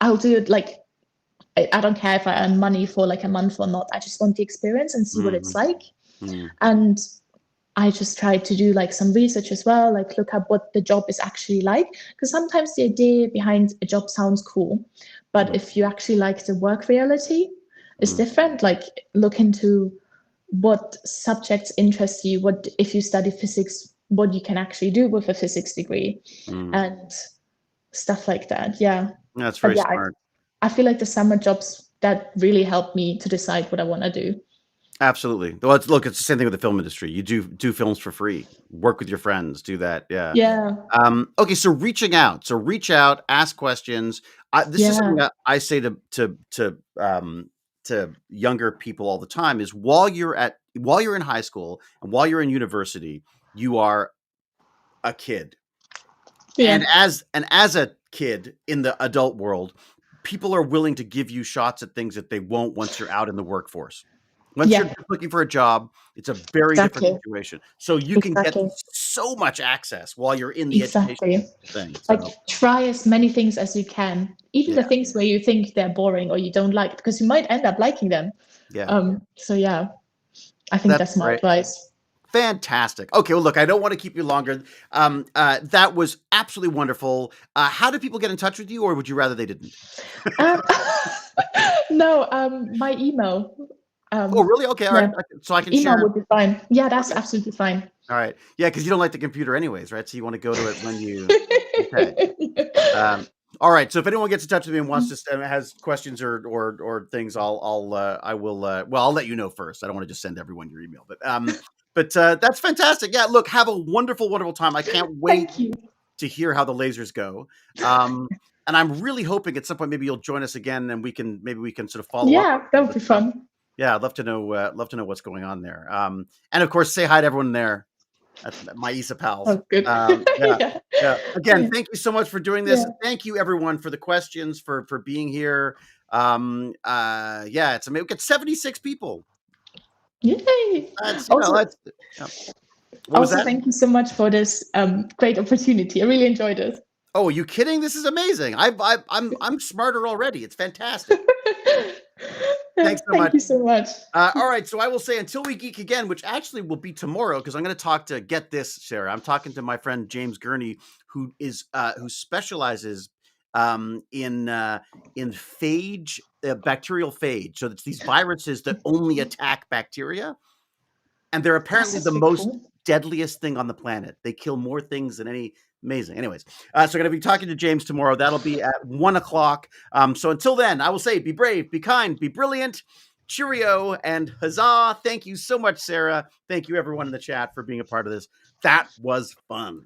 I'll do it. Like, I don't care if I earn money for like a month or not. I just want the experience and see what it's like. And I just tried to do like some research as well, like look up what the job is actually like. Because sometimes the idea behind a job sounds cool, but if you actually like the work reality, it's different. Like look into what subjects interest you, what if you study physics, what you can actually do with a physics degree, and stuff like that. Yeah. That's But very yeah, smart. I feel like the summer jobs that really helped me to decide what I want to do. Absolutely. Well, it's the same thing with the film industry. You do films for free. Work with your friends. Do that. Yeah. Yeah. Okay, so reaching out. So reach out, ask questions. This is something Yeah. that I say to younger people all the time is while you're in high school and while you're in university, you are a kid. And Yeah. as a kid in the adult world, people are willing to give you shots at things that they won't once you're out in the workforce. Once you're Yeah. just looking for a job, it's a very different Exactly. situation. So you can get Exactly. so much access while you're in the education Exactly. thing. Like So try as many things as you can, even the yeah, things where you think they're boring or you don't like, because you might end up liking them. yeah, So yeah, I think that's that's my great. advice. Fantastic. Okay, well, look, I don't want to keep you longer. That was absolutely wonderful. How do people get in touch with you, or would you rather they didn't? Um, no, my email. Oh, really? Okay, all right. Yeah, So I can email share. would be fine. Yeah, that's Okay. absolutely fine. All right. Yeah, because you don't like the computer anyways, right? So you want to go to it when you. Okay. Um, all right. So if anyone gets in touch with me and wants to has questions or things, I will. Well, I'll let you know first. I don't want to just send everyone your email, but that's fantastic. Yeah. Look, have a wonderful, wonderful time. I can't wait Thank you. to hear how the lasers go. And I'm really hoping at some point maybe you'll join us again and maybe we can sort of follow up. Yeah, that would be fun. Yeah, I'd love to know what's going on there. And of course, say hi to everyone there. My ESA pals. Oh, good. Yeah, Yeah. yeah. Again, thank you so much for doing this. Yeah. Thank you, everyone, for the questions, for being here. Yeah, it's amazing. We got 76 people. Yay. That's Also, yeah. What was that? thank you so much for this great opportunity. I really enjoyed it. Oh, are you kidding? This is amazing. I'm smarter already. It's fantastic. Thanks so much. Thank you so much. All right, so I will say until we geek again, which actually will be tomorrow, because I'm going to talk to get this, Sarah. I'm talking to my friend James Gurney, who specializes in phage, bacterial phage. So it's these viruses that only attack bacteria, and they're apparently That's the so most cool. deadliest thing on the planet. They kill more things than any. Amazing. Anyways, so I'm going to be talking to James tomorrow. That'll be at 1:00. So until then, I will say, be brave, be kind, be brilliant. Cheerio and huzzah. Thank you so much, Sarah. Thank you, everyone in the chat, for being a part of this. That was fun.